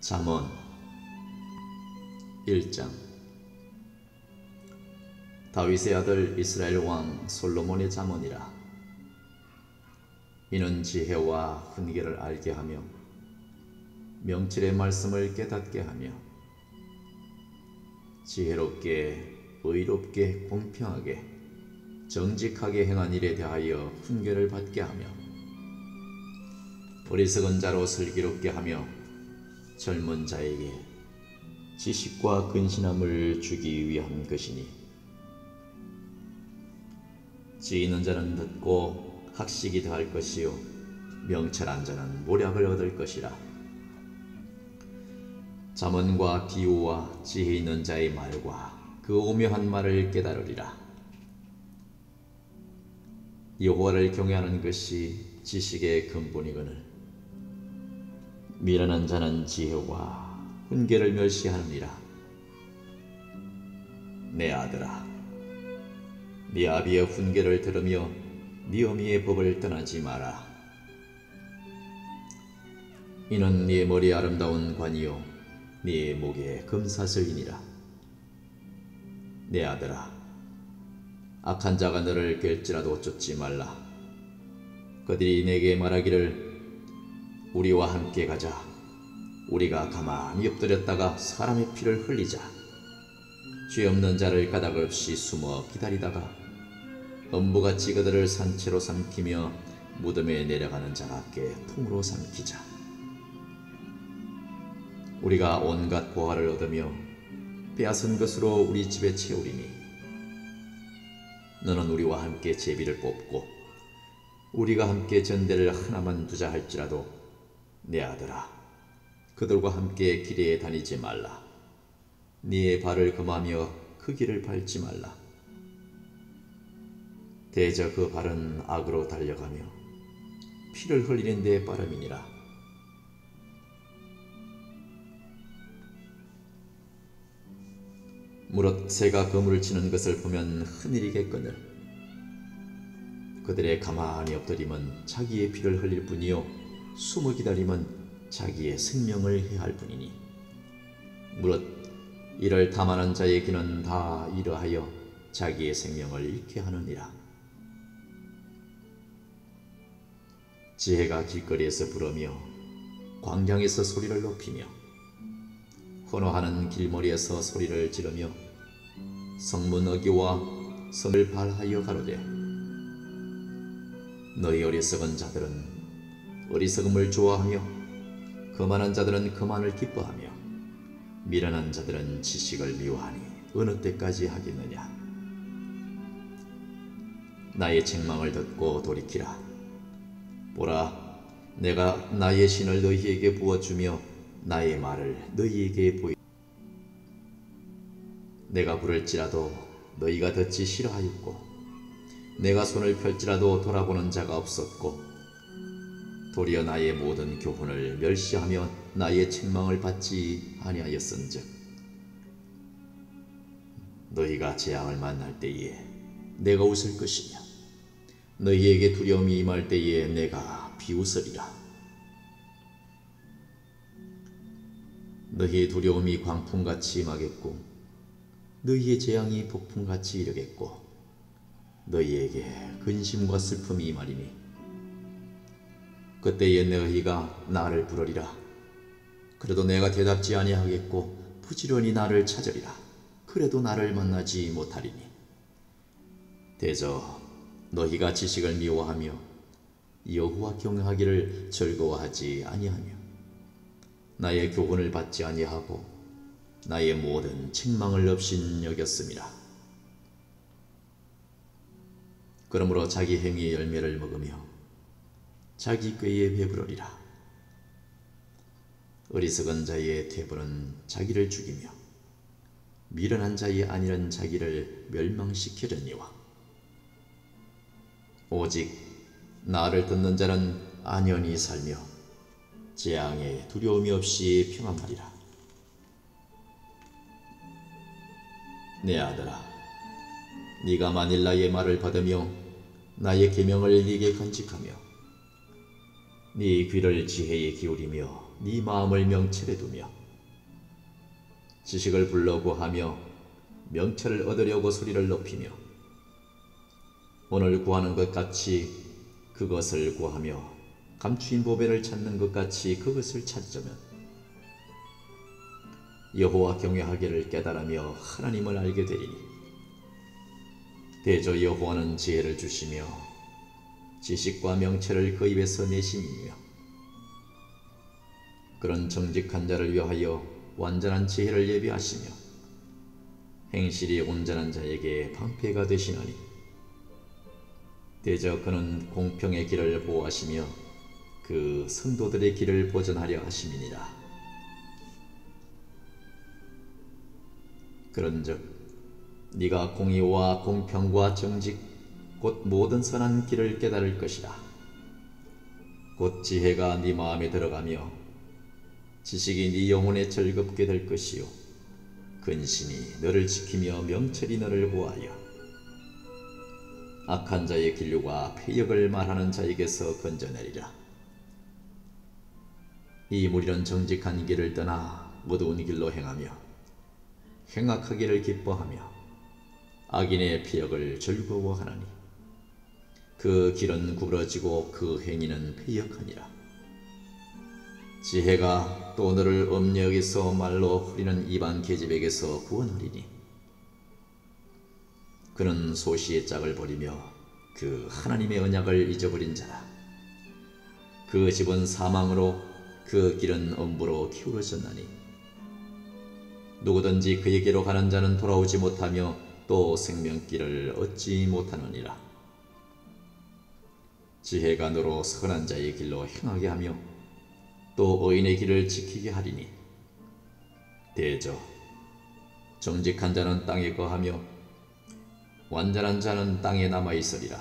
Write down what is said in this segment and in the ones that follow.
잠언 1장. 다윗의 아들 이스라엘 왕 솔로몬의 잠언이라. 이는 지혜와 훈계를 알게 하며 명철의 말씀을 깨닫게 하며 지혜롭게 의롭게 공평하게 정직하게 행한 일에 대하여 훈계를 받게 하며 어리석은 자로 슬기롭게 하며 젊은 자에게 지식과 근신함을 주기 위한 것이니, 지 있는 자는 듣고 학식이 더할 것이요 명철한 자는 모략을 얻을 것이라. 잠언과 비유와 지혜 있는 자의 말과 그 오묘한 말을 깨달으리라. 여호와를 경외하는 것이 지식의 근본이거늘 미련한 자는 지혜와 훈계를 멸시하느니라. 내 아들아, 네 아비의 훈계를 들으며 네 어미의 법을 떠나지 마라. 이는 네 머리에 아름다운 관이요 네 목에 금사슬이니라. 내 아들아, 악한 자가 너를 깰지라도 쫓지 말라. 그들이 내게 말하기를 우리와 함께 가자. 우리가 가만히 엎드렸다가 사람의 피를 흘리자. 죄 없는 자를 까닭 없이 숨어 기다리다가 엄부같이 그들을 산채로 삼키며 무덤에 내려가는 자 같게 통으로 삼키자. 우리가 온갖 보화를 얻으며 빼앗은 것으로 우리 집에 채우리니, 너는 우리와 함께 제비를 뽑고 우리가 함께 전대를 하나만 두자 할지라도 내 아들아, 그들과 함께 길에 다니지 말라. 네의 발을 금하며 그 길을 밟지 말라. 대저 그 발은 악으로 달려가며 피를 흘리는 데 빠름이니라. 무릇 새가 그물을 치는 것을 보면 흔일이겠거늘 그들의 가만히 엎드림은 자기의 피를 흘릴 뿐이요 숨어 기다림은 자기의 생명을 해할 뿐이니, 무릇 이를 탐하는 자의 귀는 다 이러하여 자기의 생명을 잃게 하느니라. 지혜가 길거리에서 부르며 광장에서 소리를 높이며 헌호하는 길머리에서 소리를 지르며 성문 어귀와 성을 발하여 가로되, 너희 어리석은 자들은 어리석음을 좋아하며 거만한 자들은 거만을 기뻐하며 미련한 자들은 지식을 미워하니 어느 때까지 하겠느냐. 나의 책망을 듣고 돌이키라. 보라, 내가 나의 신을 너희에게 부어주며 나의 말을 너희에게 보이. 내가 부를지라도 너희가 듣지 싫어하였고 내가 손을 펼지라도 돌아보는 자가 없었고 도리어 나의 모든 교훈을 멸시하며 나의 책망을 받지 아니하였은즉, 너희가 재앙을 만날 때에 내가 웃을 것이며 너희에게 두려움이 임할 때에 내가 비웃으리라. 너희의 두려움이 광풍같이 임하겠고 너희의 재앙이 폭풍같이 이르겠고 너희에게 근심과 슬픔이 임하리니, 그때에 너희가 나를 부르리라. 그래도 내가 대답지 아니하겠고 부지런히 나를 찾으리라. 그래도 나를 만나지 못하리니, 대저 너희가 지식을 미워하며 여호와 경외하기를 즐거워하지 아니하며 나의 교훈을 받지 아니하고 나의 모든 책망을 없인 여겼음이라. 그러므로 자기 행위의 열매를 먹으며 자기 꾀에 배부르리라. 어리석은 자의 퇴보는 자기를 죽이며 미련한 자의 안일한 자기를 멸망시키려니와, 오직 나를 듣는 자는 안연히 살며 재앙에 두려움이 없이 평안하리라. 내 아들아, 네가 만일 나의 말을 받으며 나의 계명을 네게 간직하며 네 귀를 지혜에 기울이며 네 마음을 명철에 두며 지식을 불러 구하며 명철을 얻으려고 소리를 높이며 오늘 구하는 것 같이 그것을 구하며 감추인 보배를 찾는 것 같이 그것을 찾으면 여호와 경외하기를 깨달으며 하나님을 알게 되리니 대저 여호와는 지혜를 주시며 지식과 명철을 그 입에서 내심이며 그런 정직한 자를 위하여 완전한 지혜를 예비하시며 행실이 온전한 자에게 방패가 되시나니 대저 그는 공평의 길을 보호하시며 그 성도들의 길을 보전하려 하심이니라. 그런즉 네가 공의와 공평과 정직 곧 모든 선한 길을 깨달을 것이라. 곧 지혜가 네 마음에 들어가며 지식이 네 영혼에 즐겁게 될 것이요 근신이 너를 지키며 명철이 너를 보하여 악한 자의 길류가 패역을 말하는 자에게서 건져내리라. 이 무리는 정직한 길을 떠나 어두운 길로 행하며 행악하기를 기뻐하며 악인의 패역을 즐거워하나니 그 길은 구부러지고 그 행위는 패역하니라. 지혜가 또 너를 엄히 여기서 말로 후리는 이방 계집에게서 구원하리니 그는 소시의 짝을 버리며 그 하나님의 언약을 잊어버린 자라. 그 집은 사망으로 그 길은 엄부로 기울어졌나니 누구든지 그에게로 가는 자는 돌아오지 못하며 또 생명길을 얻지 못하느니라. 지혜가 너로 선한 자의 길로 행하게 하며 또 의인의 길을 지키게 하리니 대저 정직한 자는 땅에 거하며 완전한 자는 땅에 남아 있으리라.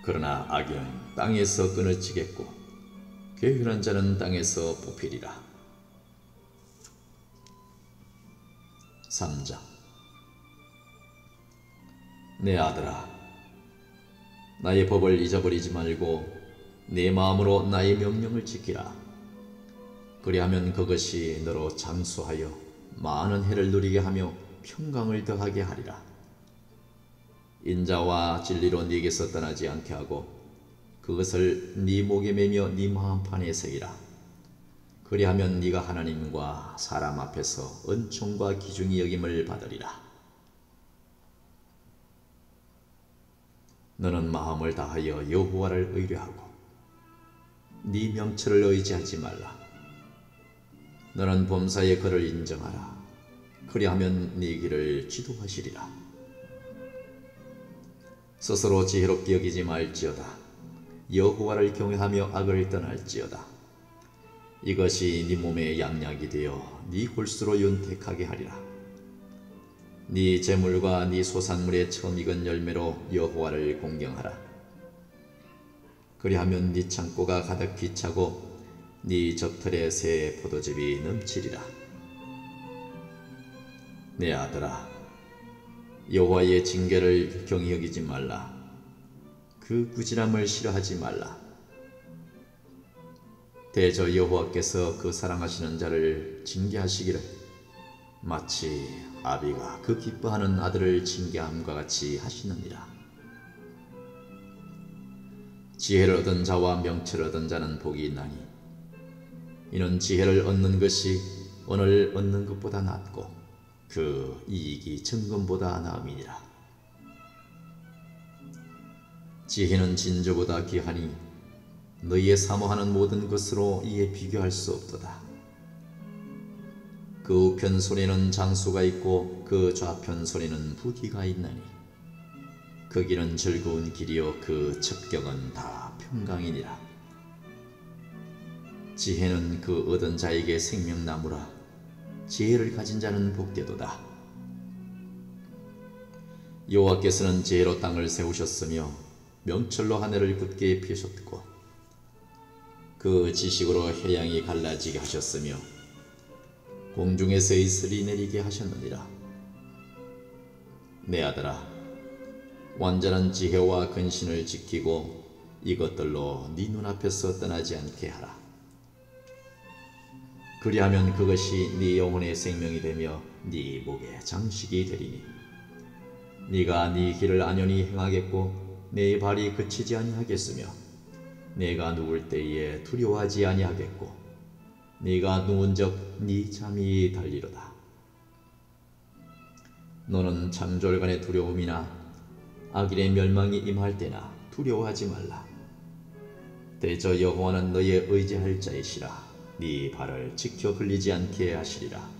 그러나 악인은 땅에서 끊어지겠고 괴휼한 자는 땅에서 뽑히리라. 3장. 내 아들아, 나의 법을 잊어버리지 말고 내 마음으로 나의 명령을 지키라. 그리하면 그것이 너로 장수하여 많은 해를 누리게 하며 평강을 더하게 하리라. 인자와 진리로 네게서 떠나지 않게 하고 그것을 네 목에 매며 네 마음판에 새기라. 그리하면 네가 하나님과 사람 앞에서 은총과 기중이 여김을 받으리라. 너는 마음을 다하여 여호와를 의뢰하고 네 명철을 의지하지 말라. 너는 범사의 그를 인정하라. 그리하면 네 길을 지도하시리라. 스스로 지혜롭게 여기지 말지어다. 여호와를 경외하며 악을 떠날지어다. 이것이 네 몸의 양약이 되어 네 골수로 윤택하게 하리라. 네 재물과 네 소산물의 처음 익은 열매로 여호와를 공경하라. 그리하면 네 창고가 가득히 차고 네 젖털에 새 포도즙이 넘치리라. 내 아들아, 여호와의 징계를 경히 여기지 말라. 그 꾸지람을 싫어하지 말라. 대저 여호와께서 그 사랑하시는 자를 징계하시기를 마치 아비가 그 기뻐하는 아들을 징계함과 같이 하시느니라. 지혜를 얻은 자와 명철을 얻은 자는 복이 있나니 이는 지혜를 얻는 것이 언을 얻는 것보다 낫고 그 이익이 정금보다 나음이니라. 지혜는 진주보다 귀하니 너희의 사모하는 모든 것으로 이에 비교할 수 없도다. 그 우편 손에는 장수가 있고 그 좌편 손에는 부귀가 있나니 그 길은 즐거운 길이요 그 첩경은 다 평강이니라. 지혜는 그 얻은 자에게 생명나무라. 지혜를 가진 자는 복되도다. 여호와께서는 지혜로 땅을 세우셨으며 명철로 하늘을 굳게 펴셨고 그 지식으로 해양이 갈라지게 하셨으며 공중에서 이슬이 내리게 하셨느니라. 내 아들아, 완전한 지혜와 근신을 지키고 이것들로 네 눈앞에서 떠나지 않게 하라. 그리하면 그것이 네 영혼의 생명이 되며 네 목의 장식이 되리니 네가 네 길을 안연히 행하겠고 네 발이 그치지 아니하겠으며 네가 누울 때에 두려워하지 아니하겠고 네가 누운적 네 잠이 달리로다. 너는 창졸간의 두려움이나 악인의 멸망이 임할 때나 두려워하지 말라. 대저 여호와는 너의 의지할 자이시라. 네 발을 지켜 흘리지 않게 하시리라.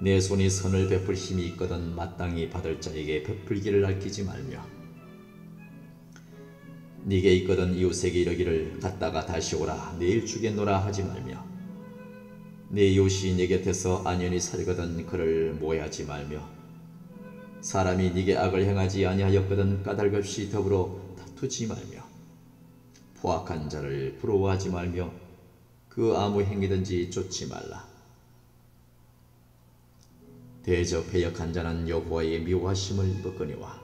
내 손이 선을 베풀 힘이 있거든 마땅히 받을 자에게 베풀기를 아끼지 말며 네게 있거든 이웃에게 이르기를 갔다가 다시 오라 내일 주겠노라 하지 말며 네 이웃이 네 곁에서 안연히 살거든 그를 모해하지 말며 사람이 네게 악을 행하지 아니하였거든 까닭없이 더불어 다투지 말며 포악한 자를 부러워하지 말며 그 아무 행위든지 쫓지 말라. 대저 패역한 자는 여호와의 미워하심을 입었거니와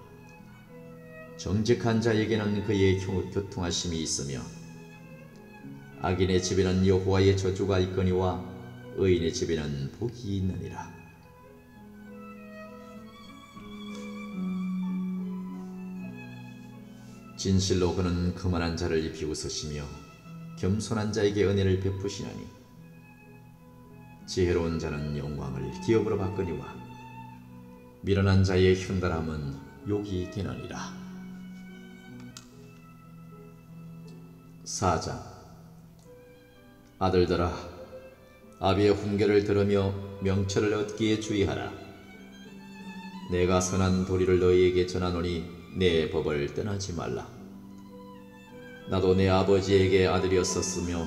정직한 자에게는 그의 교통하심이 있으며 악인의 집에는 여호와의 저주가 있거니와 의인의 집에는 복이 있느니라. 진실로 그는 그만한 자를 입히 웃으시며 겸손한 자에게 은혜를 베푸시나니 지혜로운 자는 영광을 기업으로 받거니와 미련한 자의 흉달함은 욕이 되느니라. 4장 아들들아 아비의 훈계를 들으며 명철을 얻기에 주의하라. 내가 선한 도리를 너희에게 전하노니 내 법을 떠나지 말라. 나도 내 아버지에게 아들이었었으며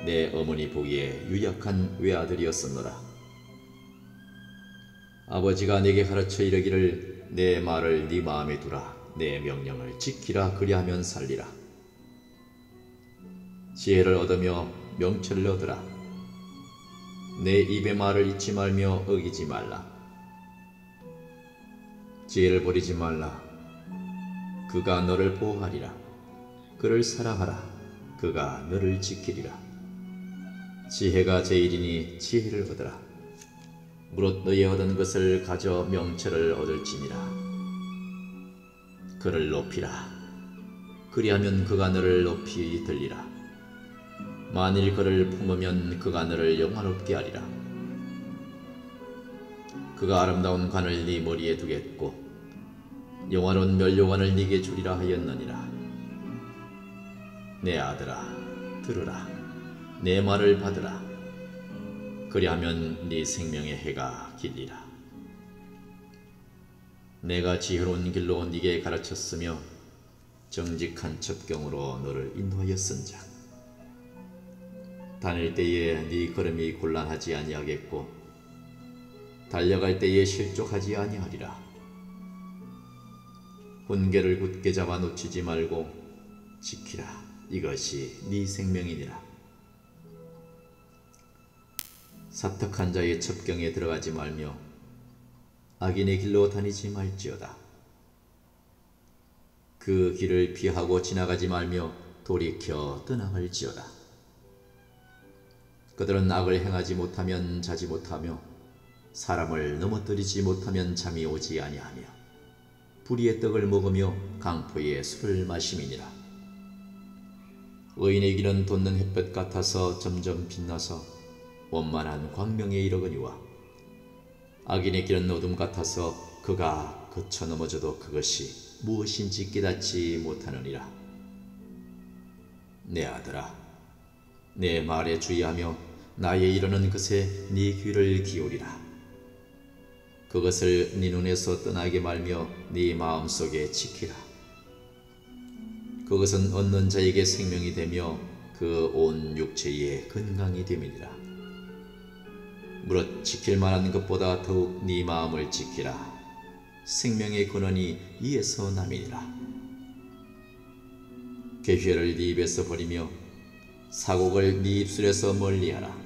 내 어머니 보기에 유약한 외아들이었었노라. 아버지가 내게 가르쳐 이르기를 내 말을 네 마음에 두라. 내 명령을 지키라. 그리하면 살리라. 지혜를 얻으며 명철을 얻으라. 내 입의 말을 잊지 말며 어기지 말라. 지혜를 버리지 말라. 그가 너를 보호하리라. 그를 사랑하라. 그가 너를 지키리라. 지혜가 제일이니 지혜를 얻으라. 무릇 너의 얻은 것을 가져 명철을 얻을지니라. 그를 높이라. 그리하면 그가 너를 높이 들리라. 만일 그를 품으면 그가 너를 영화롭게 하리라. 그가 아름다운 관을 네 머리에 두겠고 영화로운 면류관을 네게 주리라 하였느니라. 내 아들아 들으라. 내 말을 받으라. 그리하면 네 생명의 해가 길리라. 내가 지혜로운 길로 네게 가르쳤으며 정직한 첩경으로 너를 인도하였은즉 다닐 때에 네 걸음이 곤란하지 아니하겠고 달려갈 때에 실족하지 아니하리라. 훈계를 굳게 잡아 놓치지 말고 지키라. 이것이 네 생명이니라. 사특한 자의 첩경에 들어가지 말며 악인의 길로 다니지 말지어다. 그 길을 피하고 지나가지 말며 돌이켜 떠나갈지어다. 그들은 악을 행하지 못하면 자지 못하며 사람을 넘어뜨리지 못하면 잠이 오지 아니하며 불의의 떡을 먹으며 강포의 술을 마심이니라. 의인의 길은 돋는 햇볕 같아서 점점 빛나서 원만한 광명에 이르거니와 악인의 길은 어둠 같아서 그가 거쳐 넘어져도 그것이 무엇인지 깨닫지 못하느니라. 내 아들아 내 말에 주의하며 나의 이르는 것에 네 귀를 기울이라. 그것을 네 눈에서 떠나게 말며 네 마음속에 지키라. 그것은 얻는 자에게 생명이 되며 그 온 육체의 건강이 됨이니라. 무릇 지킬 만한 것보다 더욱 네 마음을 지키라. 생명의 근원이 이에서 남이니라. 계회를 네 입에서 버리며 사곡을 네 입술에서 멀리하라.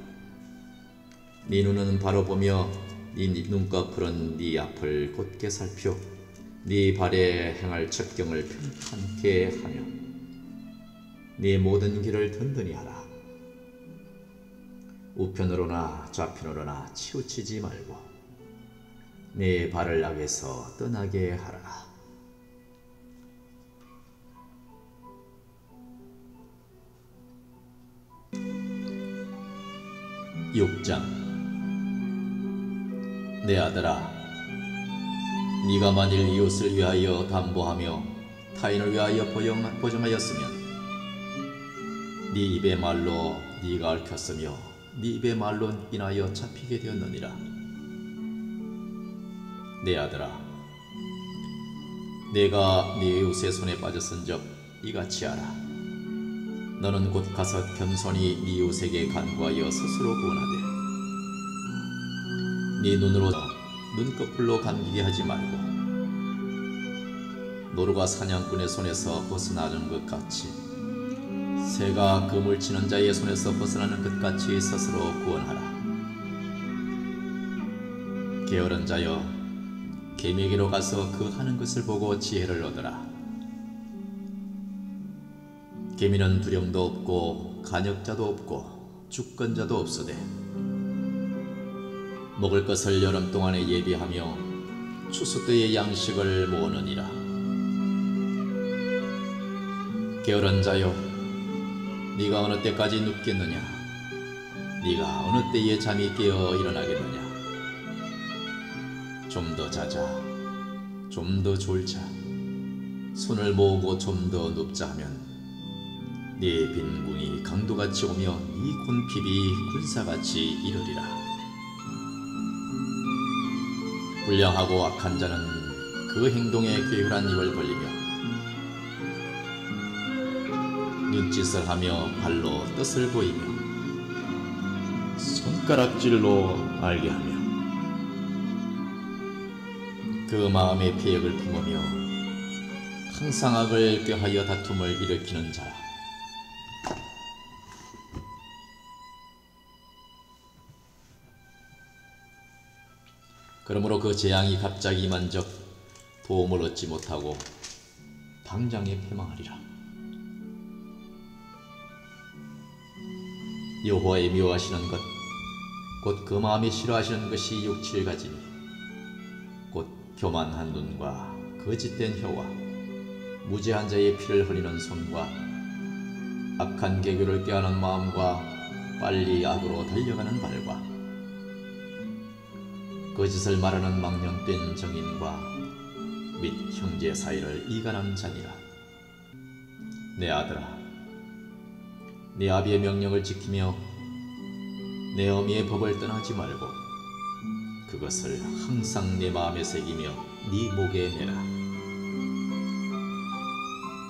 네 눈은 바로 보며 네 눈꺼풀은 네 앞을 곧게 살펴 네 발에 행할 첩경을 평탄케 하며 네 모든 길을 든든히 하라. 우편으로나 좌편으로나 치우치지 말고 내 발을 악에서 떠나게 하라. 6장. 내 아들아, 네가 만일 이웃을 위하여 담보하며 타인을 위하여 보증하였으면 네 입의 말로 네가 얽혔으며 네 입의 말로 인하여 잡히게 되었느니라. 내 아들아, 내가 네 이웃의 손에 빠졌은적 이같이 하라. 너는 곧 가서 겸손히 네 이웃에게 간구하여 스스로 구원하되 네 눈으로 눈꺼풀로 감기게 하지 말고 노루가 사냥꾼의 손에서 벗어나는 것 같이 새가 그물 치는 자의 손에서 벗어나는 것 같이 스스로 구원하라. 게으른 자여, 개미에게로 가서 그 하는 것을 보고 지혜를 얻으라. 개미는 두령도 없고 간역자도 없고 주권자도 없으되 먹을 것을 여름 동안에 예비하며 추수 때의 양식을 모으느니라. 게으른 자여, 네가 어느 때까지 눕겠느냐? 네가 어느 때에 잠이 깨어 일어나겠느냐? 좀 더 자자, 좀 더 졸자, 손을 모으고 좀 더 눕자 하면 네 빈궁이 강도같이 오며 네 곤핍이 군사같이 이르리라. 불량하고 악한 자는 그 행동에 괴활한 입을 벌리며 눈짓을 하며 발로 뜻을 보이며 손가락질로 알게 하며 그 마음에 패역을 품으며 항상 악을 꾀하여 다툼을 일으키는 자라. 그러므로 그 재앙이 갑자기 임한 적 도움을 얻지 못하고 당장에 패망하리라. 여호와의 미워하시는 것, 곧 그 마음에 싫어하시는 것이 6, 7가지니 곧 교만한 눈과 거짓된 혀와 무죄한 자의 피를 흘리는 손과 악한 계교를 꾀하는 마음과 빨리 악으로 달려가는 발과 거짓을 말하는 망령된 정인과 및 형제 사이를 이간하는 자니라. 내 아들아, 내 아비의 명령을 지키며 내 어미의 법을 떠나지 말고 그것을 항상 내 마음에 새기며 네 목에 매라.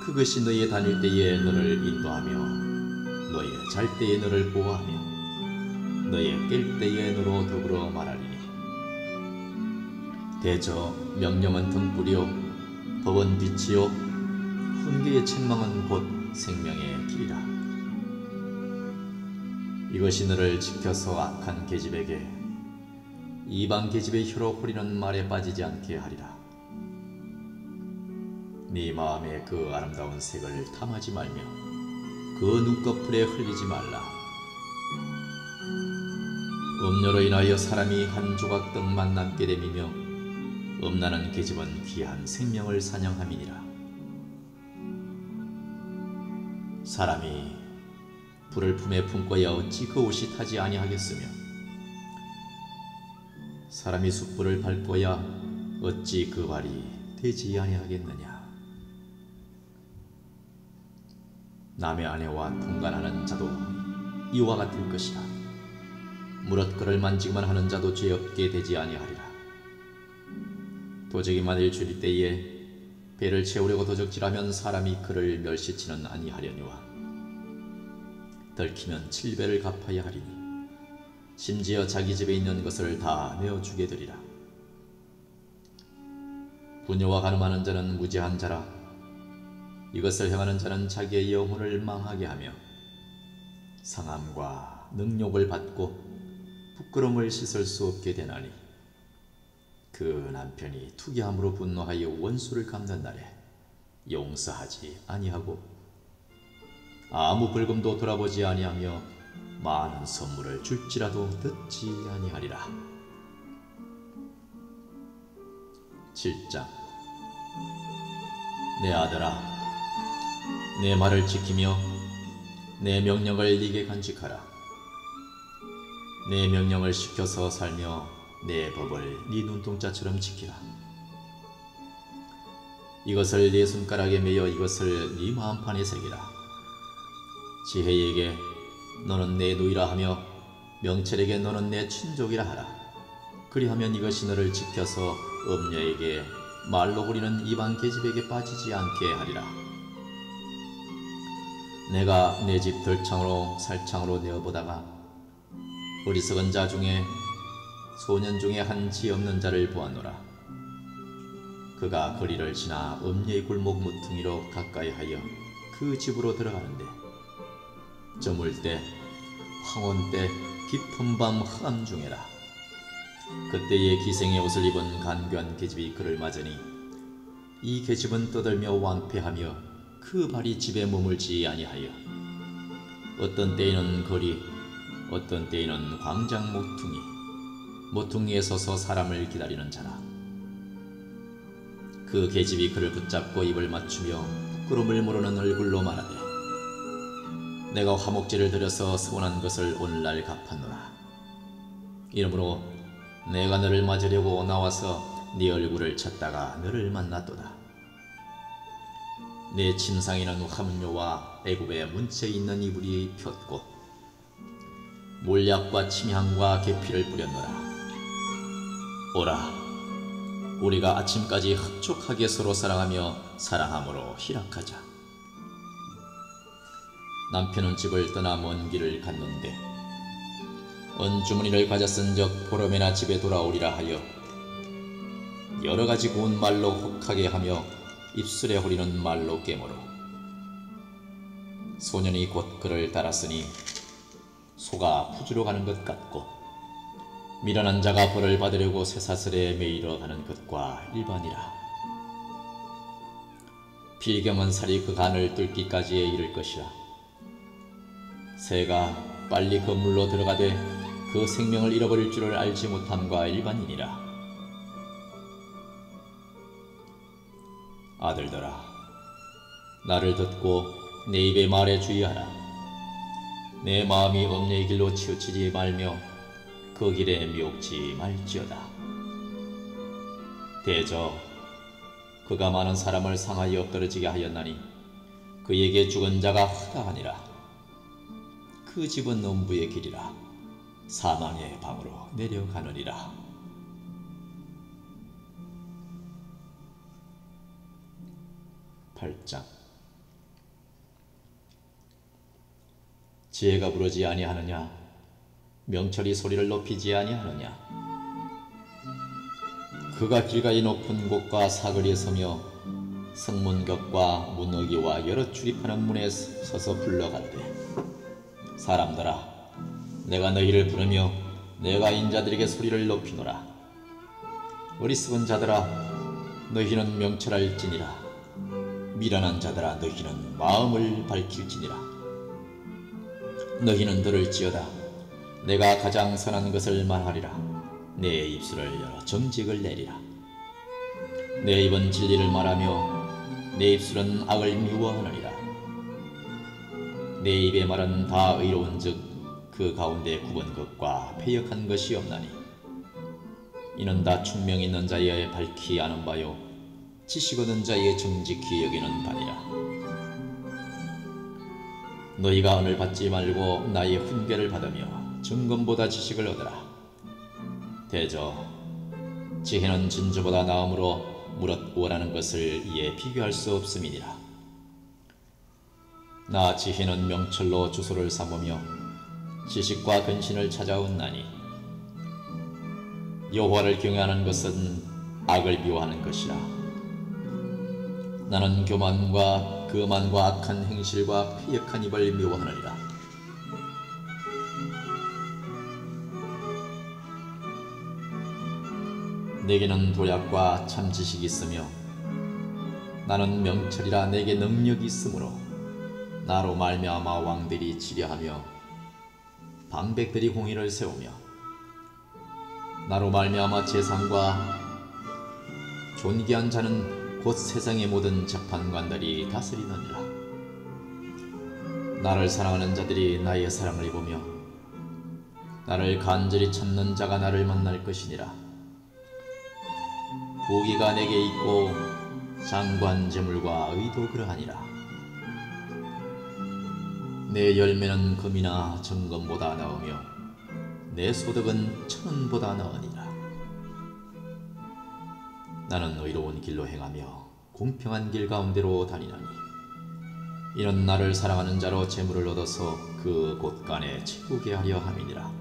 그것이 너의 다닐 때에 너를 인도하며 너의 잘 때에 너를 보호하며 너의 깰 때에 너로 더불어 말하리니 대저 명령은 등불이요 법은 빛이요 훈계의 책망은 곧 생명의 길이라. 이것이 너를 지켜서 악한 계집에게 이방 계집의 혀로 후리는 말에 빠지지 않게 하리라. 네 마음에 그 아름다운 색을 탐하지 말며 그 눈꺼풀에 흘리지 말라. 음료로 인하여 사람이 한 조각 떡만 남게 됨이며 음란한 계집은 귀한 생명을 사냥함이니라. 사람이 불을 품에 품고야 어찌 그 옷이 타지 아니하겠으며 사람이 숯불을 밟고야 어찌 그 발이 되지 아니하겠느냐. 남의 아내와 통간하는 자도 이와 같을 것이라. 무릇 그를 만지기만 하는 자도 죄 없게 되지 아니하리라. 도적이 만일 줄일 때에 배를 채우려고 도적질하면 사람이 그를 멸시치는 아니하려니와 들키면 7배를 갚아야 하리니 심지어 자기 집에 있는 것을 다 내어주게 되리라. 부녀와 간음하는 자는 무지한 자라. 이것을 행하는 자는 자기의 영혼을 망하게 하며 상함과 능욕을 받고 부끄러움을 씻을 수 없게 되나니 그 남편이 투기함으로 분노하여 원수를 갚는 날에 용서하지 아니하고 아무 벌금도 돌아보지 아니하며 많은 선물을 줄지라도 듣지 아니하리라. 7장. 내 아들아, 내 말을 지키며 내 명령을 네게 간직하라. 내 명령을 지켜서 살며 내 법을 네 눈동자처럼 지키라. 이것을 네 손가락에 매여 이것을 네 마음판에 새기라. 지혜에게 너는 내 누이라 하며 명철에게 너는 내 친족이라 하라. 그리하면 이것이 너를 지켜서 음녀에게 말로 부리는 이방 계집에게 빠지지 않게 하리라. 내가 내 집 들창으로 살창으로 내어보다가 어리석은 자 중에 소년 중에 한 지 없는 자를 보았노라. 그가 거리를 지나 음녀의 골목 무퉁이로 가까이하여 그 집으로 들어가는데 저물 때 황혼 때 깊은 밤 함중에라. 그때에 기생의 옷을 입은 간교한 계집이 그를 맞으니 이 계집은 떠들며 왕패하며 그 발이 집에 머물지 아니하여 어떤 때에는 거리 어떤 때에는 광장 모퉁이에 서서 사람을 기다리는 자라. 그 계집이 그를 붙잡고 입을 맞추며 부끄러움을 모르는 얼굴로 말하되 내가 화목제를 드려서 서운한 것을 오늘날 갚았노라. 이러므로 내가 너를 맞으려고 나와서 네 얼굴을 찾다가 너를 만났도다. 내 침상에는 함료와 애굽의 문체에 있는 이불이 폈고 몰약과 침향과 계피를 뿌렸노라. 오라, 우리가 아침까지 흡족하게 서로 사랑하며 사랑함으로 희락하자. 남편은 집을 떠나 먼 길을 갔는데 언주머니를 가졌은적 보름에나 집에 돌아오리라 하여 여러가지 고운 말로 혹하게 하며 입술에 호리는 말로 깨물어. 소년이 곧 그를 따랐으니 소가 푸주로 가는 것 같고 미련한 자가 벌을 받으려고 쇠사슬에 매이러 가는 것과 일반이라. 필경은 살이 그 간을 뚫기까지에 이를 것이라. 새가 빨리 그 물로 들어가되 그 생명을 잃어버릴 줄을 알지 못함과 일반이니라. 아들들아, 나를 듣고 내 입의 말에 주의하라. 내 마음이 음녀의 길로 치우치지 말며 그 길에 미혹지 말지어다. 대저 그가 많은 사람을 상하여 엎드러지게 하였나니 그에게 죽은 자가 허다하니라. 그 집은 음부의 길이라 사망의 방으로 내려가느니라. (8장) 지혜가 부르지 아니하느냐? 명철이 소리를 높이지 아니하느냐? 그가 길가의 높은 곳과 사거리에 서며 성문격과 문어기와 여러 출입하는 문에 서서 불러가되 사람들아, 내가 너희를 부르며 내가 인자들에게 소리를 높이노라. 어리석은 자들아, 너희는 명철할지니라. 미련한 자들아, 너희는 마음을 밝힐지니라. 너희는 들을지어다. 내가 가장 선한 것을 말하리라. 내 입술을 열어 정직을 내리라. 내 입은 진리를 말하며 내 입술은 악을 미워하느니라. 내 입의 말은 다 의로운즉 그 가운데 굽은 것과 패역한 것이 없나니 이는 다 충명 있는 자의 밝히 아는 바요 지식 얻은 자의 정직히 여기는 바니라. 너희가 은을 받지 말고 나의 훈계를 받으며 증거보다 지식을 얻으라. 대저 지혜는 진주보다 나음으로 무릇 원하는 것을 이에 비교할 수 없음이니라. 나 지혜는 명철로 주소를 삼으며 지식과 근신을 찾아온나니 여호와를 경외하는 것은 악을 미워하는 것이라. 나는 교만과 거만과 악한 행실과 패역한 입을 미워하느니라. 내게는 도약과 참 지식이 있으며 나는 명철이라. 내게 능력이 있으므로 나로 말미암아 왕들이 지려하며 방백들이 공의를 세우며 나로 말미암아 재상과 존귀한 자는 곧 세상의 모든 재판관들이 다스리느니라. 나를 사랑하는 자들이 나의 사랑을 입으며 나를 간절히 찾는 자가 나를 만날 것이니라. 부귀가 내게 있고 장관 재물과 의도 그러하니라. 내 열매는 금이나 정금보다 나으며 내 소득은 천은보다 나으니라. 나는 의로운 길로 행하며 공평한 길 가운데로 다니나니 이는 나를 사랑하는 자로 재물을 얻어서 그 곳간에 채우게 하려 함이니라.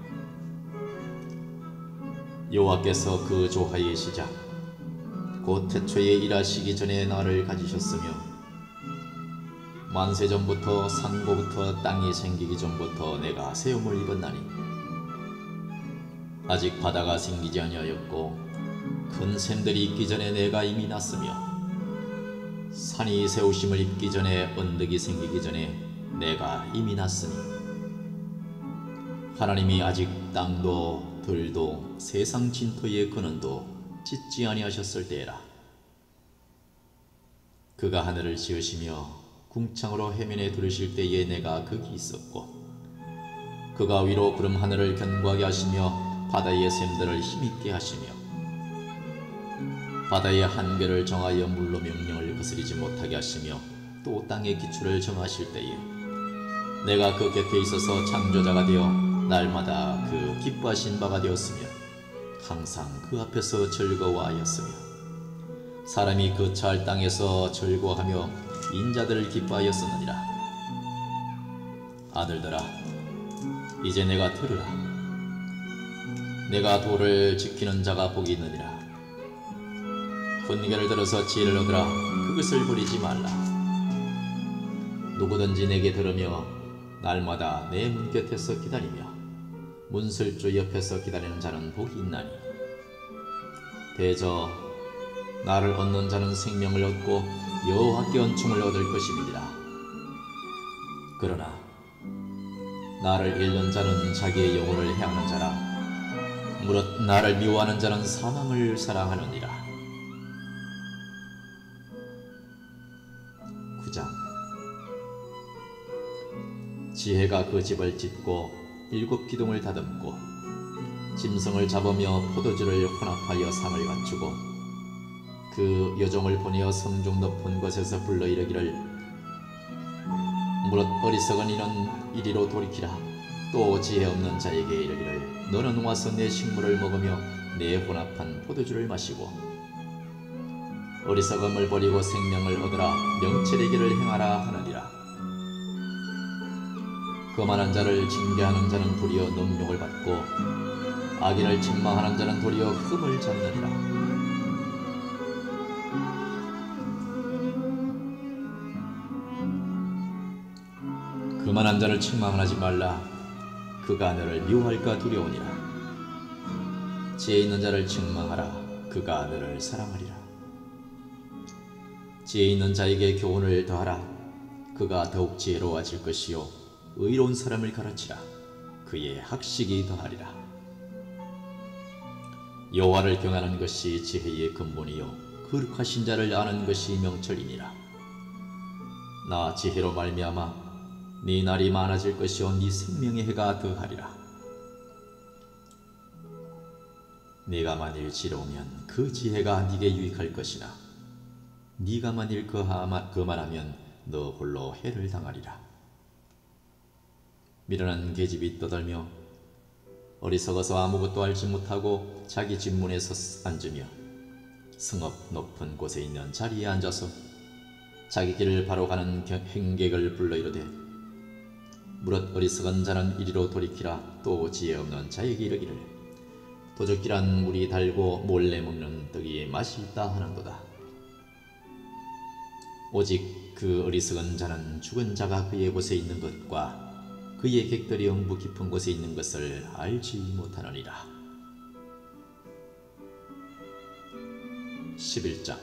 여호와께서 그 조화의 시작 곧 태초에 일하시기 전에 나를 가지셨으며 만세전부터 산고부터 땅이 생기기 전부터 내가 세움을 입었나니 아직 바다가 생기지 아니하였고 큰 샘들이 있기 전에 내가 이미 났으며 산이 세우심을 입기 전에 언덕이 생기기 전에 내가 이미 났으니 하나님이 아직 땅도 들도 세상 진토의 근원도 짓지 아니하셨을 때에라. 그가 하늘을 지으시며 궁창으로 해면에 두르실 때에 내가 거기 있었고 그가 위로 구름 하늘을 견고하게 하시며 바다의 샘들을 힘있게 하시며 바다의 한계를 정하여 물로 명령을 거스리지 못하게 하시며 또 땅의 기초를 정하실 때에 내가 그 곁에 있어서 창조자가 되어 날마다 그 기뻐하신 바가 되었으며 항상 그 앞에서 즐거워하였으며 사람이 그 찰 땅에서 즐거워하며 인자들을 기뻐하였었느니라. 아들들아 이제 내가 들으라. 내가 도를 지키는 자가 복이 있느니라. 분계를 들어서 지혜를 얻으라. 그것을 버리지 말라. 누구든지 내게 들으며 날마다 내 문 곁에서 기다리며 문설주 옆에서 기다리는 자는 복이 있나니 대저 나를 얻는 자는 생명을 얻고 여호와께恩寵을 얻을 것임이니라. 그러나 나를 잃는 자는 자기의 영혼을 해하는 자라. 무릇 나를 미워하는 자는 사망을 사랑하느니라. 9장 지혜가 그 집을 짓고 7 기둥을 다듬고 짐승을 잡으며 포도주를 혼합하여 상을 갖추고 그 여종을 보내어 성중 높은 곳에서 불러 이르기를 무릇 어리석은 이는 이리로 돌이키라. 또 지혜 없는 자에게 이르기를 너는 와서 내 식물을 먹으며 내 혼합한 포도주를 마시고 어리석음을 버리고 생명을 얻으라. 명철의 길을 행하라 하느니라. 거만한 자를 징계하는 자는 도리어 능욕을 받고 악인을 책망하는 자는 도리어 흠을 잡느니라. 거만한 자를 책망하지 말라. 그가 너를 미워할까 두려우니라. 지혜 있는 자를 책망하라. 그가 너를 사랑하리라. 지혜 있는 자에게 교훈을 더하라. 그가 더욱 지혜로워질 것이요 의로운 사람을 가르치라. 그의 학식이 더하리라. 여호와를 경하는 것이 지혜의 근본이요 거룩하신 자를 아는 것이 명철이니라. 나 지혜로 말미암아 네 날이 많아질 것이요 네 생명의 해가 더하리라. 네가 만일 지혜로우면 그 지혜가 네게 유익할 것이나 네가 만일 그만하면 너 홀로 해를 당하리라. 미련한 계집이 떠들며 어리석어서 아무것도 알지 못하고 자기 집 문에 앉으며 성읍 높은 곳에 있는 자리에 앉아서 자기 길을 바로 가는 행객을 불러 이르되 무릇 어리석은 자는 이리로 돌이키라. 또 지혜 없는 자에게 이르기를 도적질한 물이 달고 몰래 먹는 떡이 맛이 있다 하는도다. 오직 그 어리석은 자는 죽은 자가 그의 곳에 있는 것과 그의 객들이 영부 깊은 곳에 있는 것을 알지 못하느니라. 11장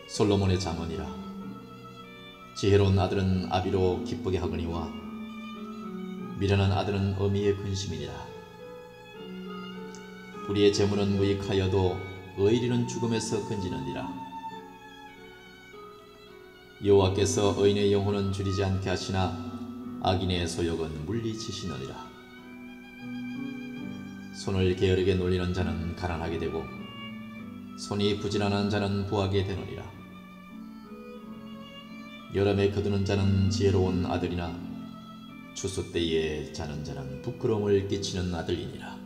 솔로몬의 잠언이라. 지혜로운 아들은 아비로 기쁘게 하거니와 미련한 아들은 어미의 근심이니라. 우리의 재물은 무익하여도 의리는 죽음에서 건지느니라. 여호와께서 의인의 영혼은 줄이지 않게 하시나 악인의 소욕은 물리치시느니라. 손을 게으르게 놀리는 자는 가난하게 되고 손이 부지런한 자는 부하게 되느니라. 여름에 거두는 자는 지혜로운 아들이나 추수 때에 자는 자는 부끄러움을 끼치는 아들이니라.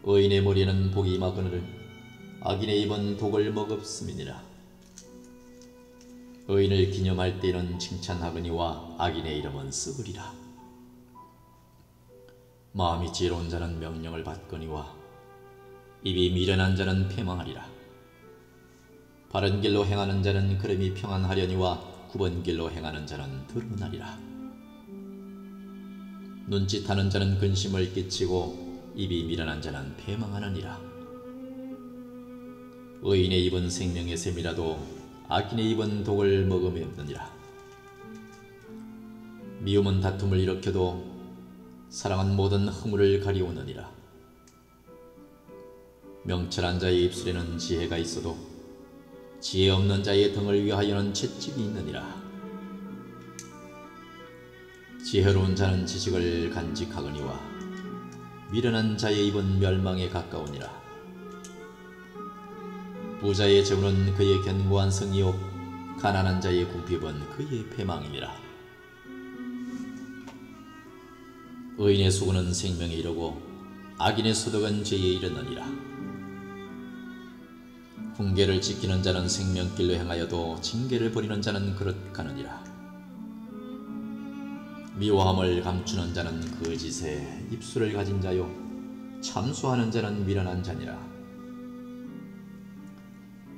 의인의 머리에는 복이 임하거늘 악인의 입은 독을 먹었음이니라. 의인을 기념할 때에는 칭찬하거니와 악인의 이름은 썩으리라. 마음이 지혜로운 자는 명령을 받거니와 입이 미련한 자는 패망하리라. 바른 길로 행하는 자는 걸음이 평안하려니와 굽은 길로 행하는 자는 드러나리라. 눈짓하는 자는 근심을 끼치고 입이 미련한 자는 패망하느니라. 의인의 입은 생명의 샘이라도 악인의 입은 독을 먹음이 없느니라. 미움은 다툼을 일으켜도 사랑은 모든 허물을 가리우느니라. 명철한 자의 입술에는 지혜가 있어도 지혜 없는 자의 등을 위하여는 채찍이 있느니라. 지혜로운 자는 지식을 간직하거니와 미련한 자의 입은 멸망에 가까우니라. 부자의 재물은 그의 견고한 성이요 가난한 자의 궁핍은 그의 패망이니라. 의인의 수고는 생명에 이르고 악인의 소득은 죄에 이르느니라. 훈계를 지키는 자는 생명길로 행하여도 징계를 버리는 자는 그릇 가느니라. 미워함을 감추는 자는 거짓에 입술을 가진 자요 참수하는 자는 미련한 자니라.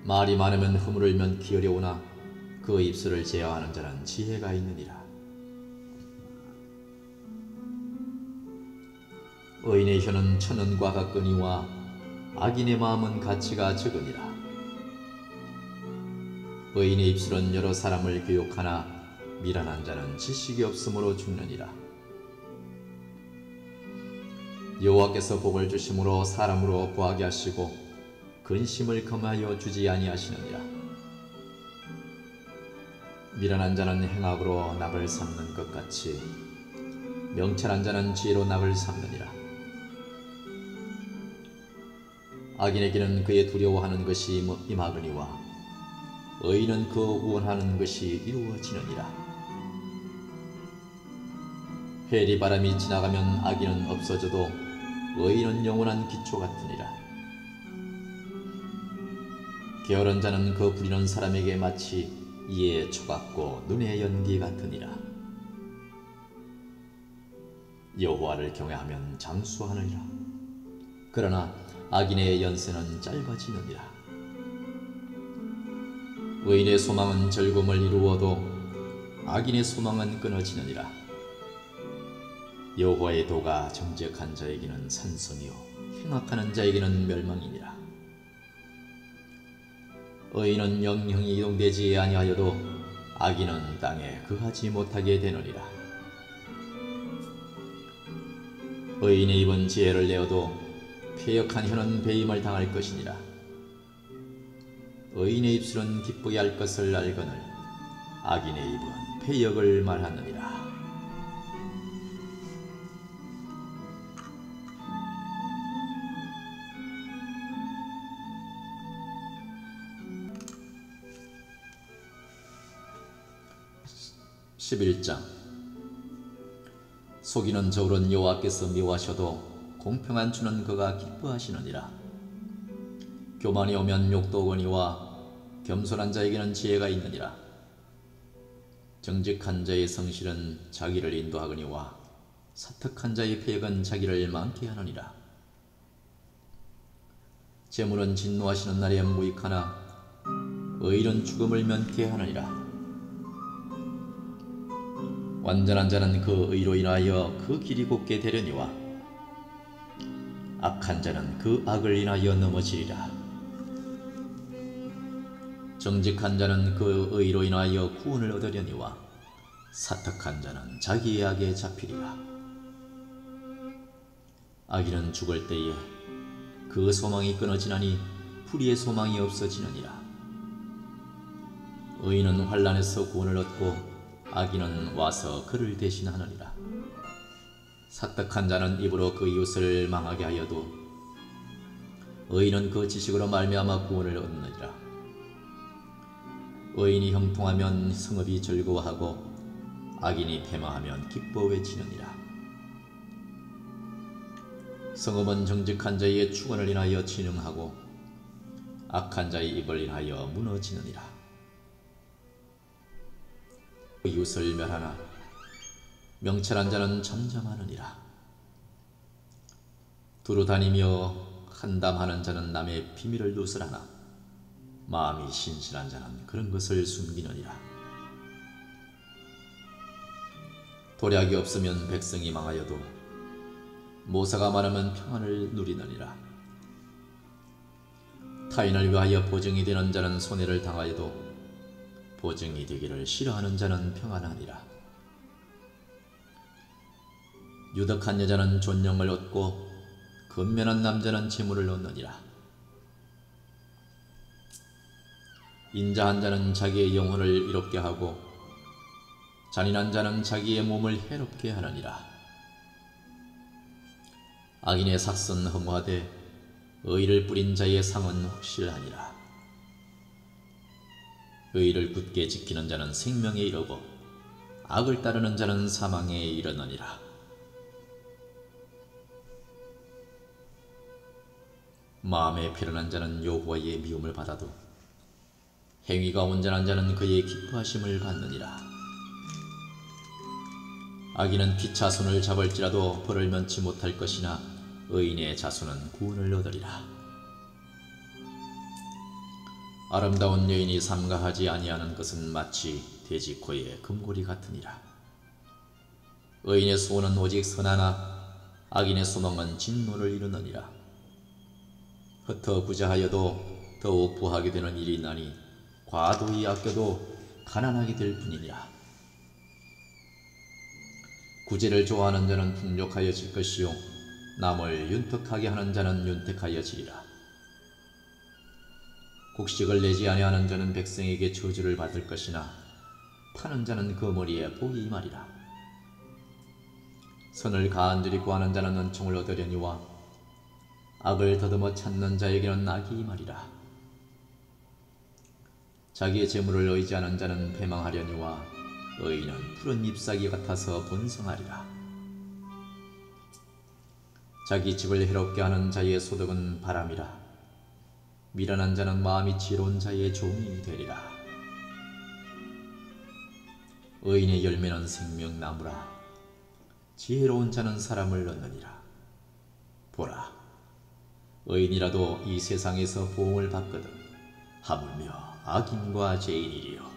말이 많으면 허물을 면키 어려우나 그 입술을 제어하는 자는 지혜가 있느니라. 의인의 혀는 천원과 같거니와 악인의 마음은 가치가 적으니라. 의인의 입술은 여러 사람을 교육하나 미련한 자는 지식이 없으므로 죽느니라. 여호와께서 복을 주심으로 사람으로 구하게 하시고 근심을 금하여 주지 아니하시느니라. 미련한 자는 행악으로 낙을 삼는 것 같이 명철한 자는 지혜로 낙을 삼느니라. 악인에게는 그의 두려워하는 것이 임하거니와 의인은 그 원하는 것이 이루어지느니라. 해리 바람이 지나가면 악인은 없어져도 의인은 영원한 기초 같으니라. 게으른 자는 그 부리는 사람에게 마치 이에 초같고 눈의 연기 같으니라. 여호와를 경외하면 장수하느니라. 그러나 악인의 연세는 짧아지느니라. 의인의 소망은 즐거움을 이루어도 악인의 소망은 끊어지느니라. 여호와의 도가 정직한 자에게는 산성이요 행악하는 자에게는 멸망이니라. 의인은 영영이 이동되지 아니하여도 악인은 땅에 거하지 못하게 되느니라. 의인의 입은 지혜를 내어도 패역한 혀는 배임을 당할 것이니라. 의인의 입술은 기쁘게 할 것을 알거늘 악인의 입은 패역을 말하느니라. (11장) 속이는 저울은 여호와께서 미워하셔도 공평한 주는 그가 기뻐하시느니라. 교만이 오면 욕도 오거니와 겸손한 자에게는 지혜가 있느니라. 정직한 자의 성실은 자기를 인도하거니와 사특한 자의 패역은 자기를 많게 하느니라. 재물은 진노하시는 날에 무익하나 의인은 죽음을 면케 하느니라. 완전한 자는 그 의로 인하여 그 길이 곱게 되려니와 악한 자는 그 악을 인하여 넘어지리라. 정직한 자는 그 의로 인하여 구원을 얻으려니와 사특한 자는 자기의 악에 잡히리라. 악인은 죽을 때에 그 소망이 끊어지나니 불의의 소망이 없어지느니라. 의인은 환난에서 구원을 얻고 악인은 와서 그를 대신하느니라. 사특한 자는 입으로 그 이웃을 망하게 하여도 의인은 그 지식으로 말미암아 구원을 얻느니라. 의인이 형통하면 성읍이 즐거워하고 악인이 패망하면 기뻐 외치느니라. 성읍은 정직한 자의 축원을 인하여 진흥하고 악한 자의 입을 인하여 무너지느니라. 이웃을 멸하나 명철한 자는 잠잠하느니라. 두루 다니며 한담하는 자는 남의 비밀을 누설하나 마음이 신실한 자는 그런 것을 숨기느니라. 도략이 없으면 백성이 망하여도 모사가 많으면 평안을 누리느니라. 타인을 위하여 보증이 되는 자는 손해를 당하여도 보증이 되기를 싫어하는 자는 평안하니라. 유덕한 여자는 존영을 얻고 근면한 남자는 재물을 얻느니라. 인자한 자는 자기의 영혼을 이롭게 하고 잔인한 자는 자기의 몸을 해롭게 하느니라. 악인의 삭은 허무하되 의를 뿌린 자의 상은 확실하니라. 의를 굳게 지키는 자는 생명에 이르고 악을 따르는 자는 사망에 이르느니라. 마음에 편안한 자는 여호와의 미움을 받아도 행위가 온전한 자는 그의 기뻐하심을 받느니라. 악인은 피차 손을 잡을지라도 벌을 면치 못할 것이나 의인의 자손은 구원을 얻으리라. 아름다운 여인이 삼가하지 아니하는 것은 마치 돼지 코의 금고리 같으니라. 의인의 소원은 오직 선하나 악인의 소망은 진노를 이루느니라. 흩어 부자하여도 더욱 부하게 되는 일이 있나니 과도히 아껴도 가난하게 될 뿐이니라. 구제를 좋아하는 자는 풍족하여질 것이요 남을 윤택하게 하는 자는 윤택하여지리라. 곡식을 내지 아니하는 자는 백성에게 저주를 받을 것이나 파는 자는 그 머리에 복이 임하리라. 선을 가안들이 구하는 자는 은총을 얻으려니와 악을 더듬어 찾는 자에게는 악이 임하리라. 자기의 재물을 의지하는 자는 패망하려니와 의인은 푸른 잎사귀 같아서 번성하리라. 자기 집을 해롭게 하는 자의 소득은 바람이라. 미련한 자는 마음이 지혜로운 자의 종이 되리라. 의인의 열매는 생명나무라. 지혜로운 자는 사람을 얻느니라. 보라, 의인이라도 이 세상에서 보응을 받거든 하물며 악인과 죄인이리요.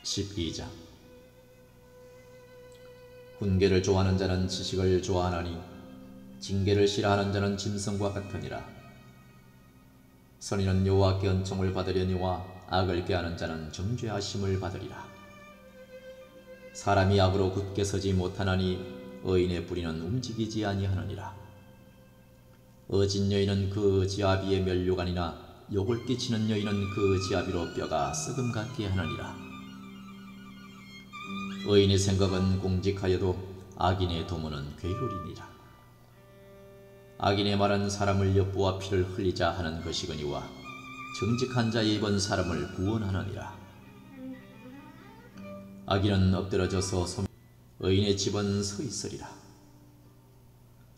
12장. 훈계를 좋아하는 자는 지식을 좋아하나니 징계를 싫어하는 자는 짐승과 같으니라. 선인은 여호와께 은총을 받으려니와 악을 꾀하는 자는 정죄하심을 받으리라. 사람이 악으로 굳게 서지 못하나니 의인의 뿌리는 움직이지 아니하느니라. 어진 여인은 그 지아비의 면류관이나 욕을 끼치는 여인은 그 지아비로 뼈가 썩음 같게 하느니라. 의인의 생각은 공직하여도 악인의 도모는 괴로리니라. 악인의 말은 사람을 엿보아 피를 흘리자 하는 것이거니와 정직한 자의 입은 사람을 구원하느니라. 악인은 엎드러져서 의인의 집은 서 있으리라.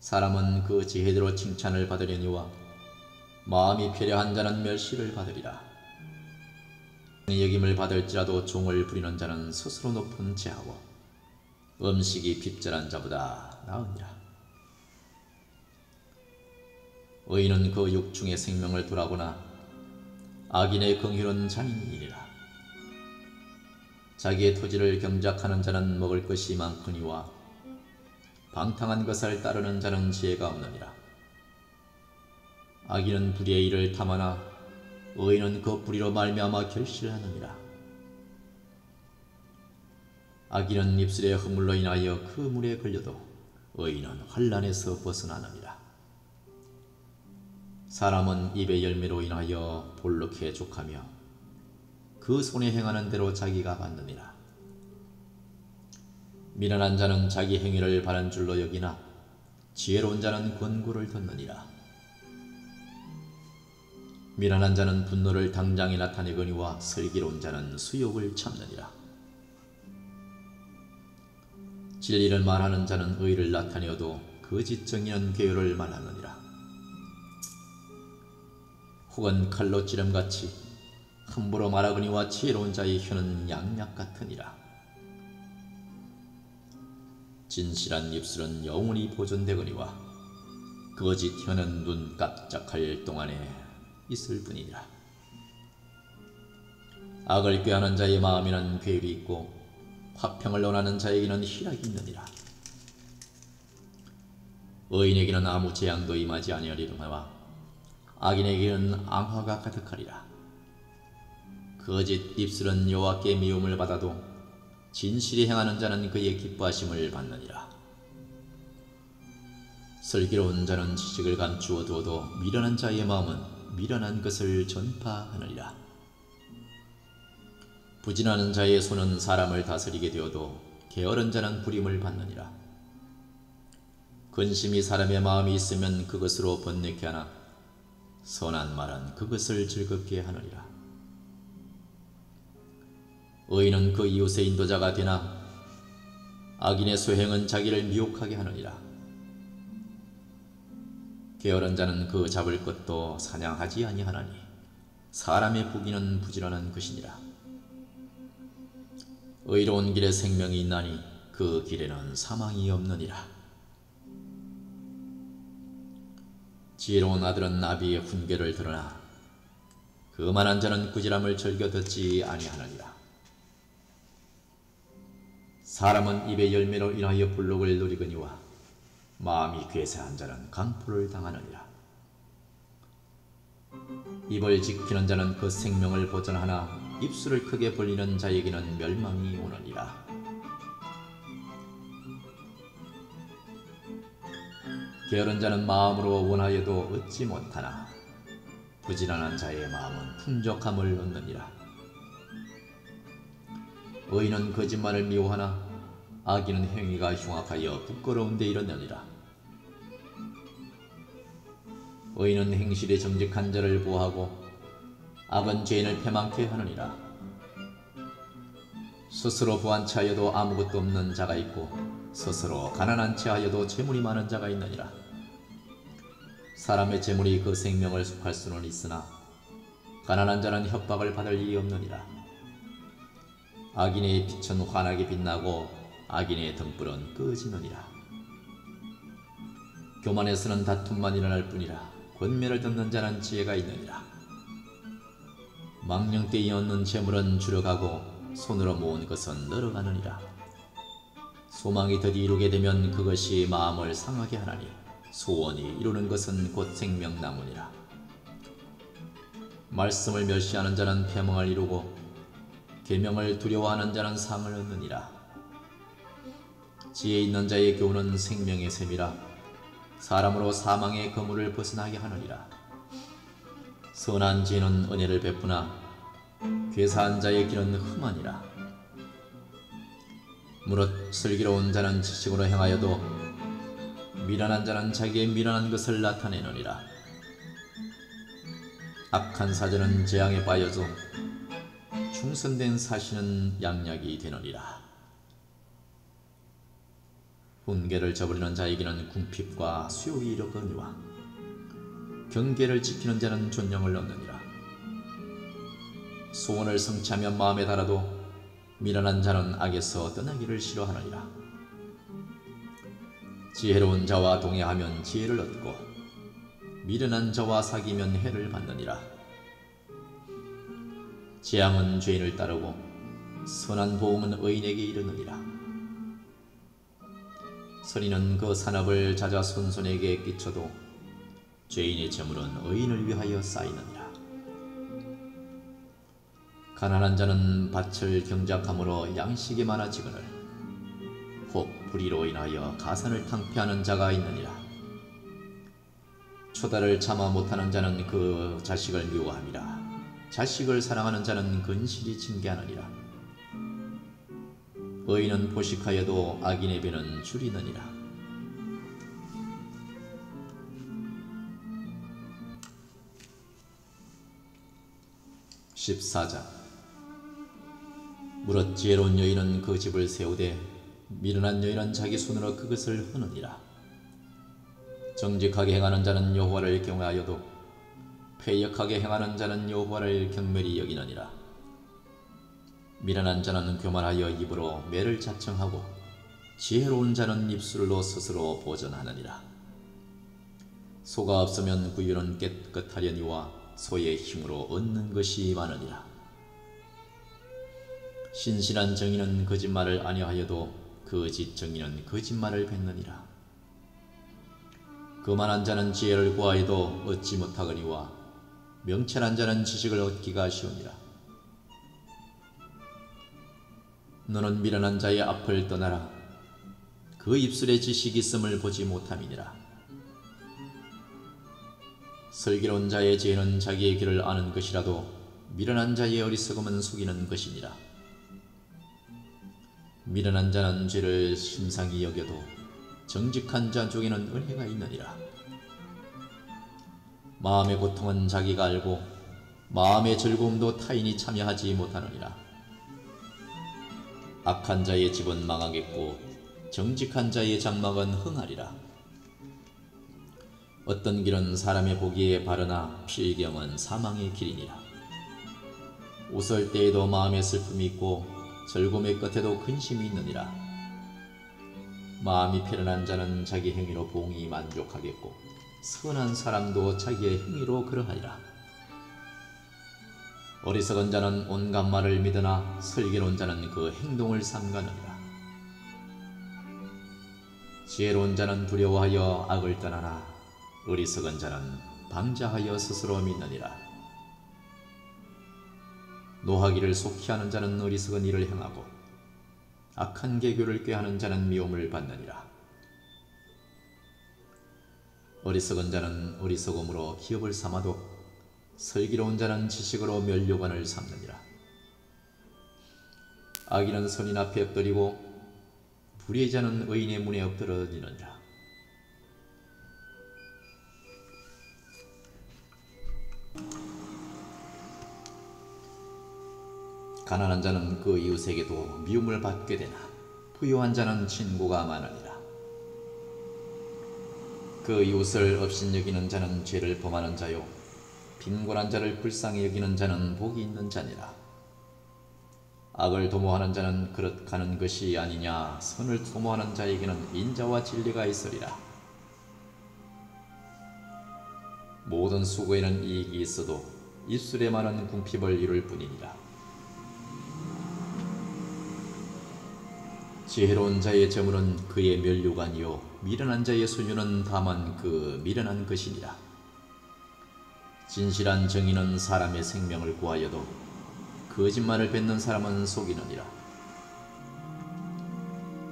사람은 그 지혜대로 칭찬을 받으려니와 마음이 패려한 자는 멸시를 받으리라. 여김을 받을지라도 종을 부리는 자는 스스로 높은 죄하고 음식이 핍절한 자보다 나으니라. 의인은 그 육중의 생명을 돌아보나 악인의 긍휼은 잔인이니라. 자기의 토지를 경작하는 자는 먹을 것이 많거니와 방탕한 것을 따르는 자는 지혜가 없느니라. 악인은 불의의 일을 탐하나 의인은 그 뿌리로 말미암아 결실하느니라. 악인은 입술의 허물로 인하여 그 물에 걸려도 의인은 환난에서 벗어나느니라. 사람은 입의 열매로 인하여 볼록해 족하며 그 손에 행하는 대로 자기가 받느니라. 미련한 자는 자기 행위를 바른 줄로 여기나 지혜로운 자는 권고를 듣느니라. 미련한 자는 분노를 당장에 나타내거니와 슬기로운 자는 수욕을 참느니라. 진리를 말하는 자는 의를 나타내어도 거짓 정의는 괴로를 말하느니라. 혹은 칼로 찌름같이 함부로 말하거니와 지혜로운 자의 혀는 양약 같으니라. 진실한 입술은 영원히 보존되거니와 거짓 혀는 눈 깜짝할 동안에 있을 뿐이니라. 악을 꾀하는 자의 마음에는 괴율이 있고 화평을 원하는 자에게는 희락이 있느니라. 의인에게는 아무 재앙도 임하지 아니하리로마와 악인에게는 앙화가 가득하리라. 거짓 입술은 여호와께 미움을 받아도 진실이 행하는 자는 그의 기뻐하심을 받느니라. 슬기로운 자는 지식을 감추어 두어도 미련한 자의 마음은 미련한 것을 전파하느니라. 부진하는 자의 손은 사람을 다스리게 되어도 게으른 자는 부림을 받느니라. 근심이 사람의 마음이 있으면 그것으로 번뇌케 하나 선한 말은 그것을 즐겁게 하느니라. 의인은 그 이웃의 인도자가 되나 악인의 소행은 자기를 미혹하게 하느니라. 게으른 자는 그 잡을 것도 사냥하지 아니하나니 사람의 부귀는 부지런한 것이니라. 의로운 길에 생명이 있나니 그 길에는 사망이 없느니라. 지혜로운 아들은 나비의 훈계를 들으나 그만한 자는 꾸지람을 즐겨 듣지 아니하느니라. 사람은 입의 열매로 인하여 불록을 누리거니와 마음이 괴세한 자는 강포를 당하느니라. 입을 지키는 자는 그 생명을 보존하나 입술을 크게 벌리는 자에게는 멸망이 오느니라. 게으른 자는 마음으로 원하여도 얻지 못하나 부지런한 자의 마음은 풍족함을 얻느니라. 의인은 거짓말을 미워하나 악인은 행위가 흉악하여 부끄러운 데 이르느니라. 의인은 행실이 정직한 자를 보호하고 악은 죄인을 패망케 하느니라. 스스로 부한 채하여도 아무것도 없는 자가 있고 스스로 가난한 채하여도 재물이 많은 자가 있느니라. 사람의 재물이 그 생명을 속할 수는 있으나 가난한 자는 협박을 받을 일이 없느니라. 악인의 빛은 환하게 빛나고 악인의 등불은 꺼지느니라. 교만에서는 다툼만 일어날 뿐이라 권면을 듣는 자는 지혜가 있느니라. 망령되이 얻는 재물은 줄어가고 손으로 모은 것은 늘어가느니라. 소망이 드디 이루게 되면 그것이 마음을 상하게 하나니 소원이 이루는 것은 곧 생명나무니라. 말씀을 멸시하는 자는 패망을 이루고 계명을 두려워하는 자는 상을 얻느니라. 지혜 있는 자의 교훈은 생명의 샘이라 사람으로 사망의 그물을 벗어나게 하느니라. 선한 지혜는 은혜를 베푸나 괴사한 자의 길은 흠하니라. 무릇 슬기로운 자는 지식으로 행하여도 미련한 자는 자기의 미련한 것을 나타내느니라. 악한 사자는 재앙에 빠져서 충성된 사신은 양약이 되느니라. 훈계를 저버리는 자에게는 궁핍과 수욕이 이르거니와 경계를 지키는 자는 존경을 얻느니라. 소원을 성취하며 마음에 달아도 미련한 자는 악에서 떠나기를 싫어하느니라. 지혜로운 자와 동행하면 지혜를 얻고 미련한 자와 사귀면 해를 받느니라. 재앙은 죄인을 따르고 선한 보응은 의인에게 이르느니라. 선인은 그 산업을 자자손손에게 끼쳐도 죄인의 재물은 의인을 위하여 쌓이느니라. 가난한 자는 밭을 경작함으로 양식이 많아지거늘 혹 불의로 인하여 가산을 탕폐하는 자가 있느니라. 초다를 참아 못하는 자는 그 자식을 미워함이라. 자식을 사랑하는 자는 근실이 징계하느니라. 의인은 포식하여도 악인의 배는 줄이느니라. 14장. 무릇 지혜로운 여인은 그 집을 세우되 미련한 여인은 자기 손으로 그것을 흐느니라. 정직하게 행하는 자는 여호와를 경외하여도 패역하게 행하는 자는 여호와를 경멸히 여기느니라. 미련한 자는 교만하여 입으로 매를 자청하고 지혜로운 자는 입술로 스스로 보전하느니라. 소가 없으면 구유는 깨끗하려니와 소의 힘으로 얻는 것이 많으니라. 신실한 정의는 거짓말을 아니하여도 거짓 정의는 거짓말을 뱉느니라. 거만한 자는 지혜를 구하여도 얻지 못하거니와 명철한 자는 지식을 얻기가 쉬우니라. 너는 미련한 자의 앞을 떠나라. 그 입술에 지식이 있음을 보지 못함이니라. 슬기로운 자의 지혜는 자기의 길을 아는 것이라도 미련한 자의 어리석음은 속이는 것이니라. 미련한 자는 죄를 심상히 여겨도 정직한 자 중에는 은혜가 있느니라. 마음의 고통은 자기가 알고 마음의 즐거움도 타인이 참여하지 못하느니라. 악한 자의 집은 망하겠고 정직한 자의 장막은 흥하리라. 어떤 길은 사람의 보기에 바르나 필경은 사망의 길이니라. 웃을 때에도 마음에 슬픔이 있고 즐거움의 끝에도 근심이 있느니라. 마음이 편안한 자는 자기 행위로 봉히 만족하겠고 선한 사람도 자기의 행위로 그러하리라. 어리석은 자는 온갖 말을 믿으나 슬기로운 자는 그 행동을 삼가느니라. 지혜로운 자는 두려워하여 악을 떠나나 어리석은 자는 방자하여 스스로 믿느니라. 노하기를 속히 하는 자는 어리석은 일을 행하고 악한 계교를 꾀하는 자는 미움을 받느니라. 어리석은 자는 어리석음으로 기업을 삼아도 슬기로운 자는 지식으로 면류관을 삼느니라. 악인은 선인 앞에 엎드리고 불의의 자는 의인의 문에 엎드러지느니라. 가난한 자는 그 이웃에게도 미움을 받게 되나 부유한 자는 친구가 많으니라. 그 이웃을 업신여기는 자는 죄를 범하는 자요 빈곤한 자를 불쌍히 여기는 자는 복이 있는 자니라. 악을 도모하는 자는 그릇 가는 것이 아니냐. 선을 도모하는 자에게는 인자와 진리가 있으리라. 모든 수고에는 이익이 있어도 입술에 말은 궁핍을 이룰 뿐이니라. 지혜로운 자의 재물은 그의 면류관이요 미련한 자의 소유는 다만 그 미련한 것이니라. 진실한 정의는 사람의 생명을 구하여도 거짓말을 뱉는 사람은 속이느니라.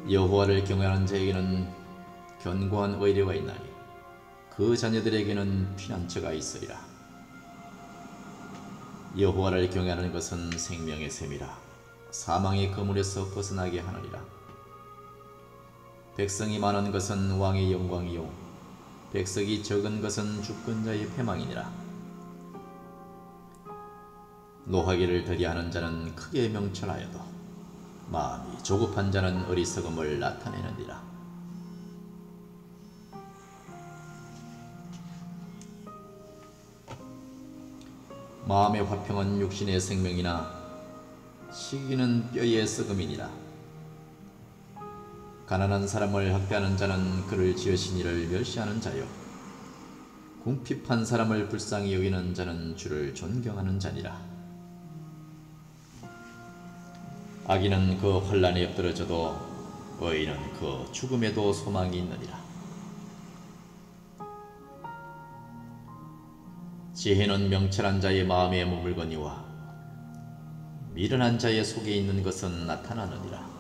여호와를 경외하는 자에게는 견고한 의뢰가 있나니 그 자녀들에게는 피난처가 있으리라. 여호와를 경외하는 것은 생명의 셈이라. 사망의 그물에서 벗어나게 하느니라. 백성이 많은 것은 왕의 영광이요 백성이 적은 것은 주권자의 패망이니라. 노하기를 더디하는 자는 크게 명철하여도 마음이 조급한 자는 어리석음을 나타내느니라. 마음의 화평은 육신의 생명이나 시기는 뼈의 썩음이니라. 가난한 사람을 학대하는 자는 그를 지으신 이를 멸시하는 자요 궁핍한 사람을 불쌍히 여기는 자는 주를 존경하는 자니라. 악인은 그 환난에 엎드러져도 의인은 그 죽음에도 소망이 있느니라. 지혜는 명철한 자의 마음에 머물거니와 미련한 자의 속에 있는 것은 나타나느니라.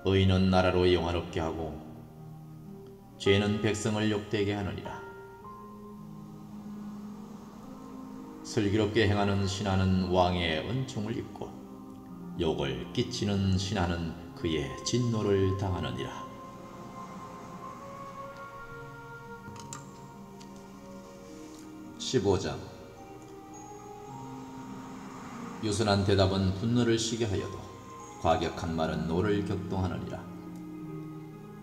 의인은 나라로 영화롭게 하고 죄는 백성을 욕되게 하느니라. 슬기롭게 행하는 신하는 왕의 은총을 입고 욕을 끼치는 신하는 그의 진노를 당하느니라. 15장. 유순한 대답은 분노를 쉬게 하여도 과격한 말은 노를 격동하느니라.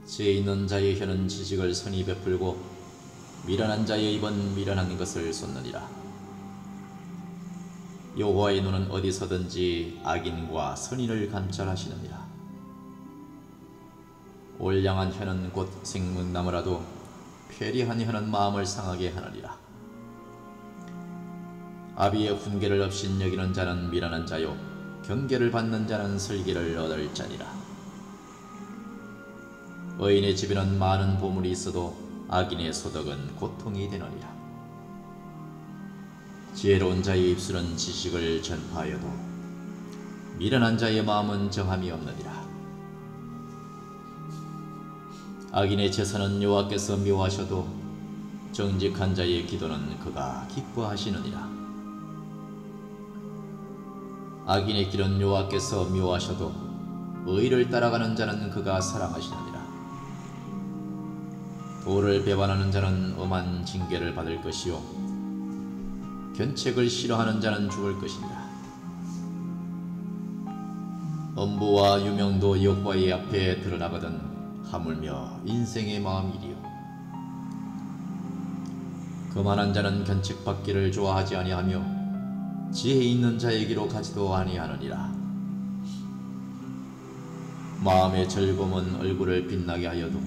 지혜 있는 자의 혀는 지식을 선히 베풀고 미련한 자의 입은 미련한 것을 쏟느니라. 여호와의 눈은 어디서든지 악인과 선인을 감찰하시느니라. 올량한 혀는 곧 생명나무라도 패리한 혀는 마음을 상하게 하느니라. 아비의 훈계를 없인 여기는 자는 미련한 자요 경계를 받는 자는 슬기를 얻을 자니라. 의인의 집에는 많은 보물이 있어도 악인의 소득은 고통이 되느니라. 지혜로운 자의 입술은 지식을 전파하여도 미련한 자의 마음은 정함이 없느니라. 악인의 제사는 여호와께서 미워하셔도 정직한 자의 기도는 그가 기뻐하시느니라. 악인의 길은 여호와께서 미워하셔도 의를 따라가는 자는 그가 사랑하시느니라. 도를 배반하는 자는 엄한 징계를 받을 것이요 견책을 싫어하는 자는 죽을 것이니라. 엄부와 유명도 여호와의 앞에 드러나거든 하물며 인생의 마음이리요. 거만한 자는 견책받기를 좋아하지 아니하며 지혜 있는 자에게로 가지도 아니하느니라. 마음의 즐거움은 얼굴을 빛나게 하여도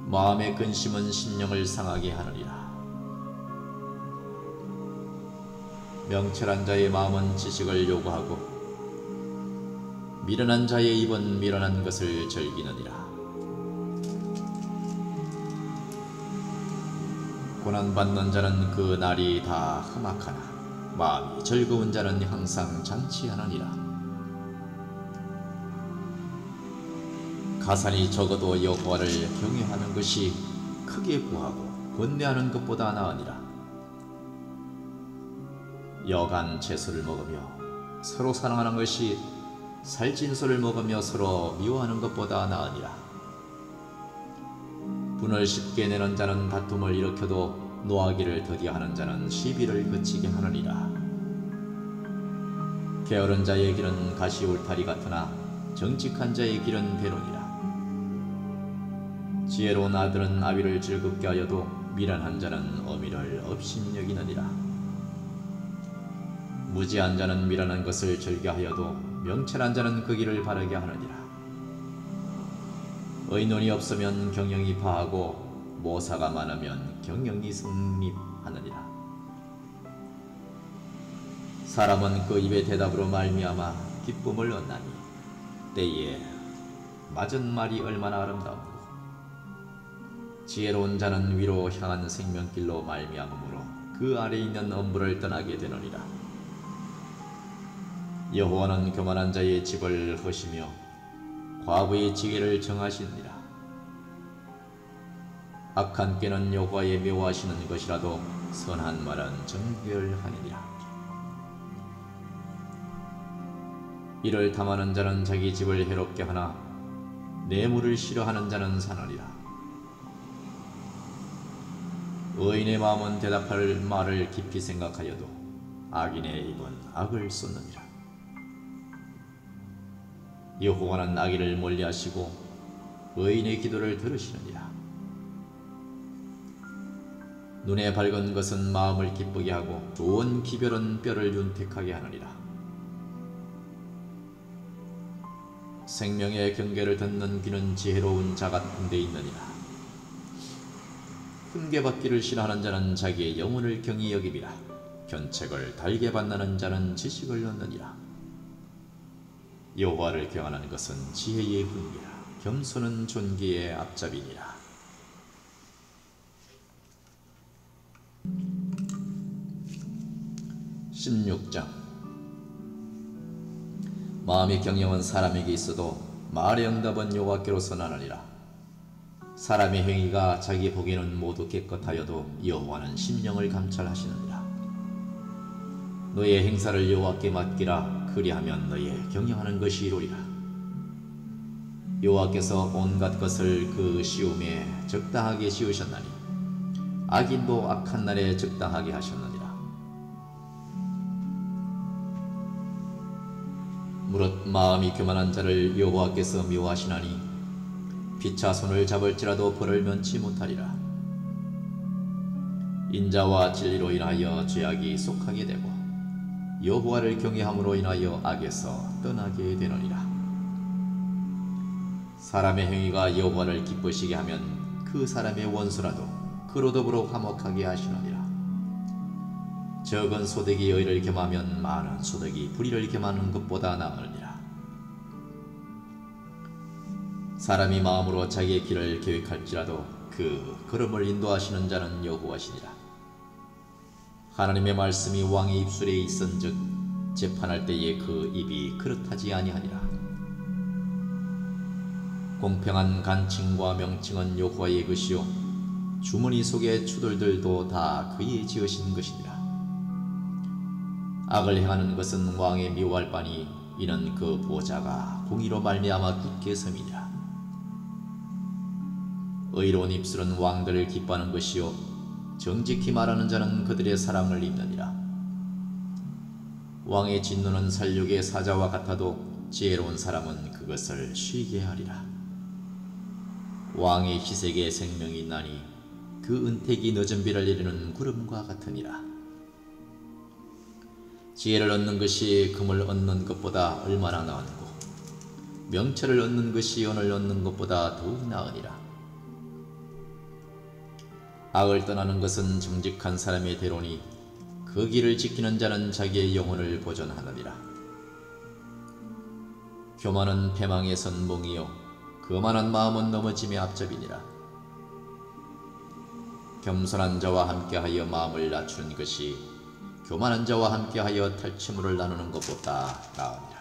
마음의 근심은 심령을 상하게 하느니라. 명철한 자의 마음은 지식을 요구하고 미련한 자의 입은 미련한 것을 즐기느니라. 고난받는 자는 그 날이 다 험악하나 마음이 즐거운 자는 항상 잔치하느니라. 가산이 적어도 여호와를 경외하는 것이 크게 구하고 번뇌하는 것보다 나으니라. 여간 채소를 먹으며 서로 사랑하는 것이 살찐소를 먹으며 서로 미워하는 것보다 나으니라. 분을 쉽게 내는 자는 다툼을 일으켜도 노하기를 더디하는 자는 시비를 그치게 하느니라. 게으른 자의 길은 가시 울타리 같으나 정직한 자의 길은 대로니라. 지혜로운 아들은 아비를 즐겁게 하여도 미련한 자는 어미를 업신여기느니라. 무지한 자는 미련한 것을 즐겨하여도 명철한 자는 그 길을 바르게 하느니라. 의논이 없으면 경영이 파하고 모사가 많으면 경영이 성립하느니라. 사람은 그 입의 대답으로 말미암아 기쁨을 얻나니 때에 맞은 말이 얼마나 아름다운고. 지혜로운 자는 위로 향한 생명길로 말미암으므로 그 아래 있는 엄부를 떠나게 되느니라. 여호와는 교만한 자의 집을 허시며 과부의 지혜를 정하시느니라. 악한 꾀는 여호와의 미워하시는 것이라도 선한 말은 정결하니라. 이를 탐하는 자는 자기 집을 해롭게 하나 뇌물을 싫어하는 자는 사느니라. 의인의 마음은 대답할 말을 깊이 생각하여도 악인의 입은 악을 쏟느니라. 여호와는 악인을 멀리하시고 의인의 기도를 들으시느니라. 눈에 밝은 것은 마음을 기쁘게 하고 좋은 기별은 뼈를 윤택하게 하느니라. 생명의 경계를 듣는 귀는 지혜로운 자 같은 데 있느니라. 훈계받기를 싫어하는 자는 자기의 영혼을 경히 여김이라. 견책을 달게 받는 자는 지식을 얻느니라. 여호와를 경하는 것은 지혜의 훈계라. 겸손은 존귀의 앞잡이니라. 16장. 마음의 경영은 사람에게 있어도 말의 응답은 여호와께로서 나느니라. 사람의 행위가 자기 보기에는 모두 깨끗하여도 여호와는 심령을 감찰하시느니라. 너의 행사를 여호와께 맡기라. 그리하면 너의 경영하는 것이 이루리라. 여호와께서 온갖 것을 그 시움에 적당하게 지으셨나니 악인도 악한 날에 적당하게 하셨느니라. 무릇 마음이 교만한 자를 여호와께서 미워하시나니 피차 손을 잡을지라도 벌을 면치 못하리라. 인자와 진리로 인하여 죄악이 속하게 되고 여호와를 경외함으로 인하여 악에서 떠나게 되느니라. 사람의 행위가 여호와를 기쁘시게 하면 그 사람의 원수라도 그로 더불어 화목하게 하시느니라. 적은 소득이 의를 겸하면 많은 소득이 불의를 겸하는 것보다 나으니라. 사람이 마음으로 자기의 길을 계획할지라도 그 걸음을 인도하시는 자는 여호와시니라. 하나님의 말씀이 왕의 입술에 있은즉 재판할 때에 그 입이 그릇하지 아니하니라. 공평한 간칭과 명칭은 여호와의 것이요 주머니 속의 추돌들도 다 그의 지으신 것이니라. 악을 행하는 것은 왕의 미워할 바니 이는 그 보좌가 공의로 말미암아 굳게 섬이니라. 의로운 입술은 왕들을 기뻐하는 것이요 정직히 말하는 자는 그들의 사랑을 입느니라. 왕의 진노는 살육의 사자와 같아도 지혜로운 사람은 그것을 쉬게 하리라. 왕의 희색에 생명이 있나니 그 은택이 늦은 비를 내리는 구름과 같으니라. 지혜를 얻는 것이 금을 얻는 것보다 얼마나 나은고 명철을 얻는 것이 은을 얻는 것보다 더욱 나으니라. 악을 떠나는 것은 정직한 사람의 대로니 그 길을 지키는 자는 자기의 영혼을 보존하느니라. 교만은 패망의 선봉이요 거만한 마음은 넘어짐의 앞잡이니라. 겸손한 자와 함께하여 마음을 낮추는 것이 교만한 자와 함께하여 탈취물을 나누는 것보다 나으니라.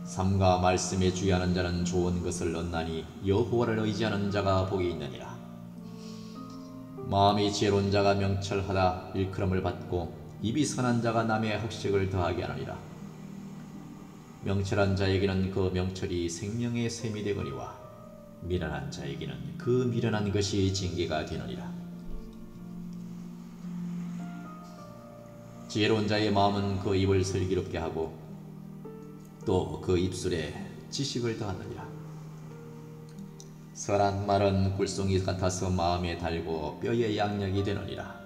삼가 말씀에 주의하는 자는 좋은 것을 얻나니 여호와를 의지하는 자가 복이 있느니라. 마음이 지혜로운 자가 명철하다 일컬음을 받고 입이 선한 자가 남의 학식을 더하게 하느니라. 명철한 자에게는 그 명철이 생명의 샘이 되거니와 미련한 자에게는 그 미련한 것이 징계가 되느니라. 지혜로운 자의 마음은 그 입을 슬기롭게 하고 또 그 입술에 지식을 더하느니라. 선한 말은 꿀송이 같아서 마음에 달고 뼈에 양력이 되느니라.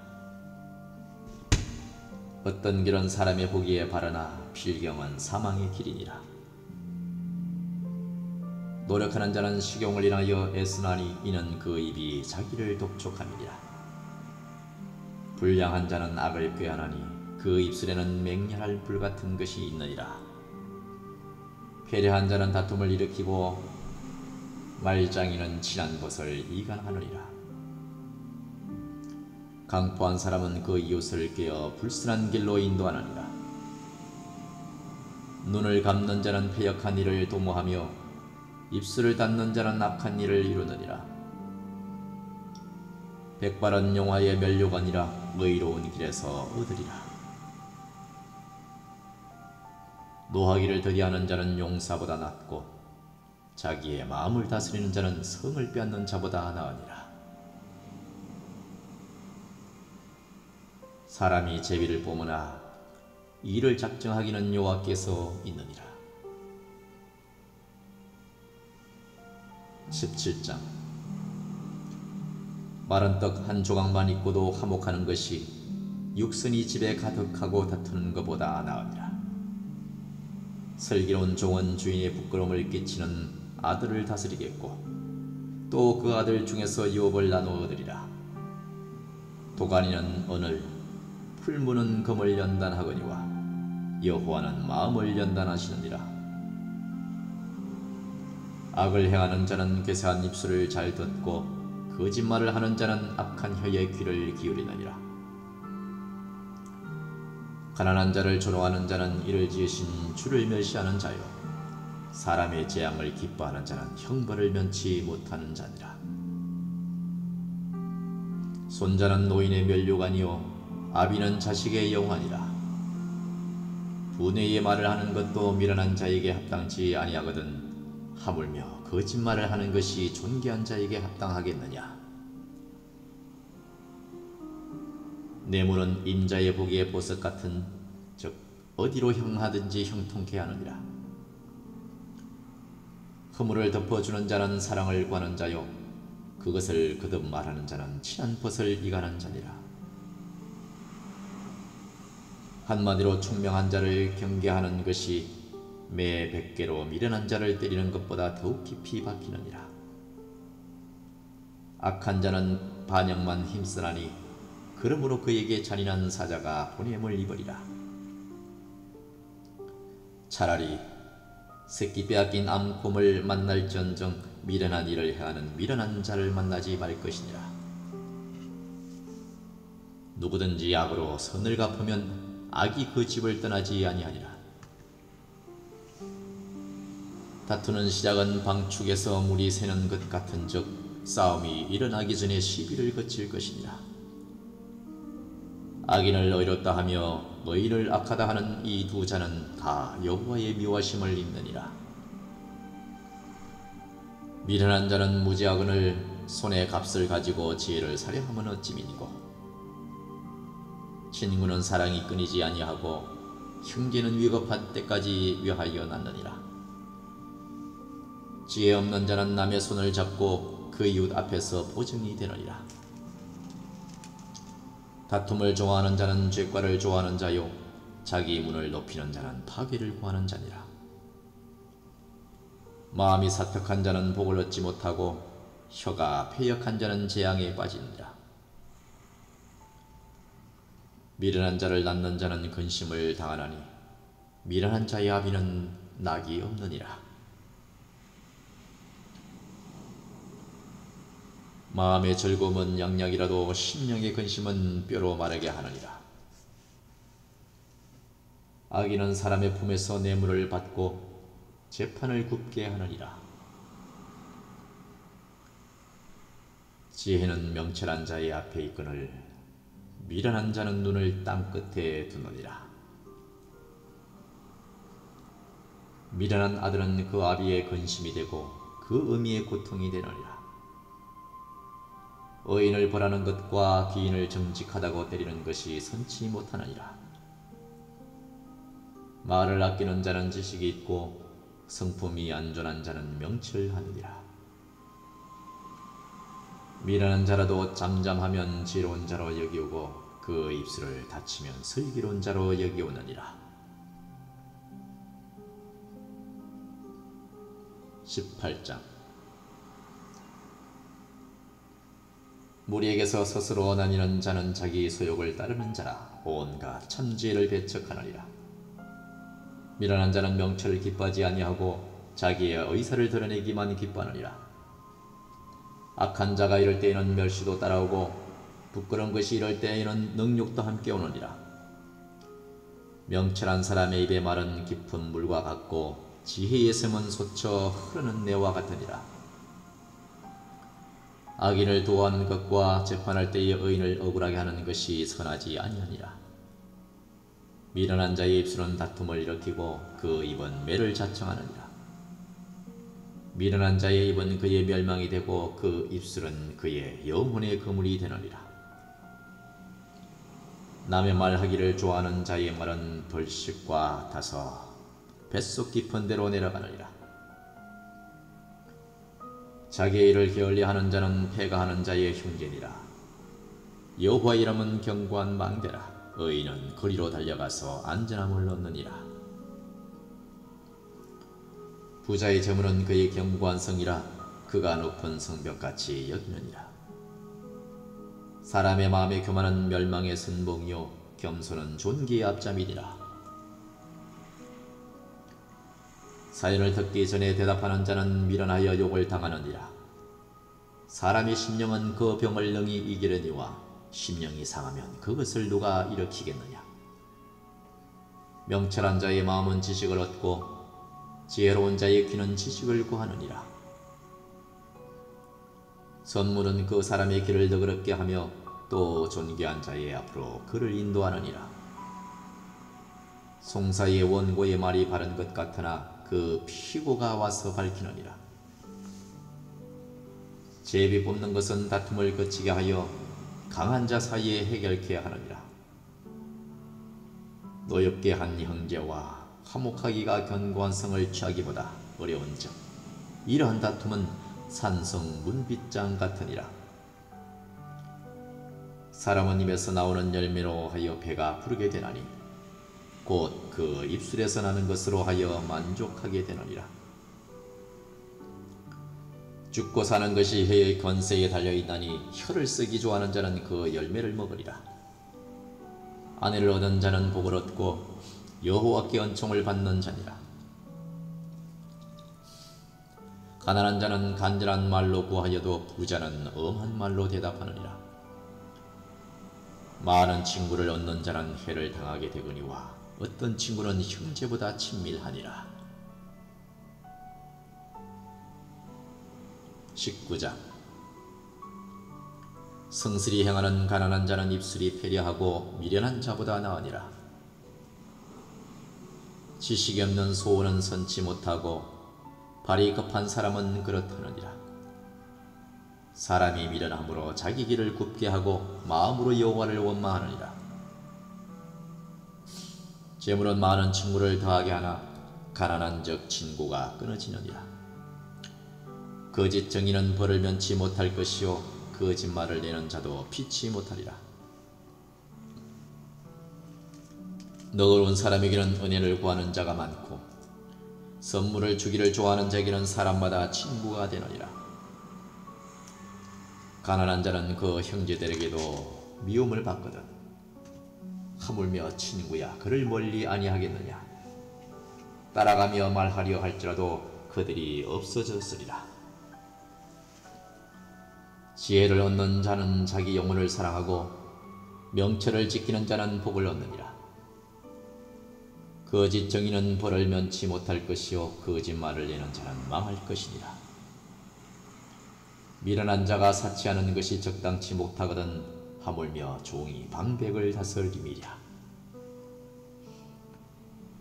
어떤 길은 사람의 보기에 바르나 필경은 사망의 길이니라. 노력하는 자는 식용을 인하여 애쓰나니 이는 그 입이 자기를 독촉함이니라. 불량한 자는 악을 꾀하나니 그 입술에는 맹렬할 불같은 것이 있느니라. 패례한 자는 다툼을 일으키고 말장이는 친한 것을 이간하느니라. 강포한 사람은 그 이웃을 꿰어 불순한 길로 인도하느니라. 눈을 감는 자는 패역한 일을 도모하며 입술을 닫는 자는 악한 일을 이루느니라. 백발은 용화의 면류관이라 의로운 길에서 얻으리라. 노하기를 더디하는 자는 용사보다 낫고 자기의 마음을 다스리는 자는 성을 빼앗는 자보다 나으니라. 사람이 제비를 뽑으나 이를 작정하기는 여호와께서 있느니라. 17장. 마른 떡 한 조각만 있고도 화목하는 것이 육선이 집에 가득하고 다투는 것보다 나으니라. 슬기로운 종은 주인의 부끄러움을 끼치는 아들을 다스리겠고 또 그 아들 중에서 유업을 나누어 얻으리라. 도가니는 은을 풀무는 금을 연단하거니와 여호와는 마음을 연단하시느니라. 악을 행하는 자는 괴사한 입술을 잘 듣고 거짓말을 하는 자는 악한 혀에 귀를 기울이느니라. 가난한 자를 조롱하는 자는 이를 지으신 주를 멸시하는 자요 사람의 재앙을 기뻐하는 자는 형벌을 면치 못하는 자니라. 손자는 노인의 면류관이요 아비는 자식의 영환이라. 분의의 말을 하는 것도 미련한 자에게 합당치 아니하거든 하물며 거짓말을 하는 것이 존귀한 자에게 합당하겠느냐. 뇌물은 임자의 보기에 보석 같은 즉 어디로 향하든지 형통케 하느니라. 허물을 덮어주는 자는 사랑을 구하는 자요 그것을 거듭 말하는 자는 친한 벗을 이간한 자니라. 한마디로 총명한 자를 경계하는 것이 매 100개로 미련한 자를 때리는 것보다 더욱 깊이 박히느니라. 악한 자는 반역만 힘쓰나니 그러므로 그에게 잔인한 사자가 보냄을 입으리라. 차라리 새끼 빼앗긴 암곰을 만날지언정 미련한 일을 행하는 미련한 자를 만나지 말 것이니라. 누구든지 악으로 선을 갚으면 악이 그 집을 떠나지 아니하니라. 다투는 시작은 방축에서 물이 새는 것 같은즉 싸움이 일어나기 전에 시비를 거칠 것이니라. 악인을 의롭다 하며 의인을 악하다 하는 이 두 자는 다 여호와의 미워하심을 입느니라. 미련한 자는 무지하거늘 손에 값을 가지고 지혜를 사려함은 어찌미니고. 친구는 사랑이 끊이지 아니하고 형제는 위급한 때까지 위하여 낳느니라. 지혜 없는 자는 남의 손을 잡고 그 이웃 앞에서 보증이 되느니라. 다툼을 좋아하는 자는 죄과를 좋아하는 자요 자기 문을 높이는 자는 파괴를 구하는 자니라. 마음이 사특한 자는 복을 얻지 못하고 혀가 패역한 자는 재앙에 빠지느니라. 미련한 자를 낳는 자는 근심을 당하나니 미련한 자의 아비는 낙이 없느니라. 마음의 즐거움은 양약이라도 심령의 근심은 뼈로 마르게 하느니라. 악인은 사람의 품에서 뇌물을 받고 재판을 굽게 하느니라. 지혜는 명철한 자의 앞에 있거늘 미련한 자는 눈을 땅끝에 두느니라. 미련한 아들은 그 아비의 근심이 되고 그 어미의 고통이 되느니라. 의인을 벌하는 것과 귀인을 정직하다고 때리는 것이 선치 못하느니라. 말을 아끼는 자는 지식이 있고 성품이 안전한 자는 명철하느니라. 미련한 자라도 잠잠하면 지혜로운 자로 여기오고 그 입술을 닫히면 슬기로운 자로 여기오느니라. 18장 무리에게서 스스로 나뉘는 자는 자기 소욕을 따르는 자라 온갖 참지혜를 배척하느니라. 미련한 자는 명철을 기뻐하지 아니하고 자기의 의사를 드러내기만 기뻐하느니라. 악한 자가 이럴 때에는 멸시도 따라오고 부끄러운 것이 이럴 때에는 능욕도 함께 오느니라. 명철한 사람의 입의 말은 깊은 물과 같고 지혜의 샘은 솟쳐 흐르는 내와 같으니라. 악인을 도하는 것과 재판할 때의 의인을 억울하게 하는 것이 선하지 아니하니라. 미련한 자의 입술은 다툼을 일으키고 그 입은 매를 자청하느니라. 미련한 자의 입은 그의 멸망이 되고 그 입술은 그의 영혼의 그물이 되느니라. 남의 말하기를 좋아하는 자의 말은 벌식과 타서 뱃속 깊은 데로 내려가느니라. 자기의 일을 게을리하는 자는 패가하는 자의 흉계니라. 여호와의 이름은 견고한 망대라. 의인은 거리로 달려가서 안전함을 얻느니라. 부자의 재물은 그의 견고한 성이라 그가 높은 성벽같이 여기느니라. 사람의 마음의 교만은 멸망의 선봉이요 겸손은 존귀의 앞잠이니라. 사연을 듣기 전에 대답하는 자는 미련하여 욕을 당하느니라. 사람의 심령은 그 병을 능히 이기려니와 심령이 상하면 그것을 누가 일으키겠느냐. 명철한 자의 마음은 지식을 얻고 지혜로운 자의 귀는 지식을 구하느니라. 선물은 그 사람의 길을 너그럽게 하며 또 존귀한 자의 앞으로 그를 인도하느니라. 송사의 원고의 말이 바른 것 같으나 그 피고가 와서 밝히느니라. 제비 뽑는 것은 다툼을 그치게 하여 강한 자 사이에 해결케 하느니라. 노엽게 한 형제와 화목하기가 견고한 성을 취하기보다 어려운즉 이러한 다툼은 산성 문빗장 같으니라. 사람은 입에서 나오는 열매로 하여 배가 부르게 되나니 곧 그 입술에서 나는 것으로 하여 만족하게 되느니라. 죽고 사는 것이 혀의 권세에 달려있나니 혀를 쓰기 좋아하는 자는 그 열매를 먹으리라. 아내를 얻은 자는 복을 얻고 여호와께 은총을 받는 자니라. 가난한 자는 간절한 말로 구하여도 부자는 엄한 말로 대답하느니라. 많은 친구를 얻는 자는 해를 당하게 되거니와 어떤 친구는 형제보다 친밀하니라. 19장. 성슬이 행하는 가난한 자는 입술이 패려하고 미련한 자보다 나으니라. 지식이 없는 소원은 선치 못하고 발이 급한 사람은 그렇다느니라. 사람이 미련함으로 자기 길을 굽게 하고 마음으로 여호와를 원망하느니라. 재물은 많은 친구를 더하게 하나 가난한 적 친구가 끊어지느니라. 거짓 정의는 벌을 면치 못할 것이요 거짓말을 내는 자도 피치 못하리라. 너그러운 사람에게는 은혜를 구하는 자가 많고 선물을 주기를 좋아하는 자에게는 사람마다 친구가 되느니라. 가난한 자는 그 형제들에게도 미움을 받거든 하물며 친구야 그를 멀리 아니하겠느냐. 따라가며 말하려 할지라도 그들이 없어졌으리라. 지혜를 얻는 자는 자기 영혼을 사랑하고 명철을 지키는 자는 복을 얻느니라. 거짓 정의는 벌을 면치 못할 것이요 거짓말을 내는 자는 망할 것이니라. 미련한 자가 사치하는 것이 적당치 못하거든 하물며 종이 방백을 다스림이랴.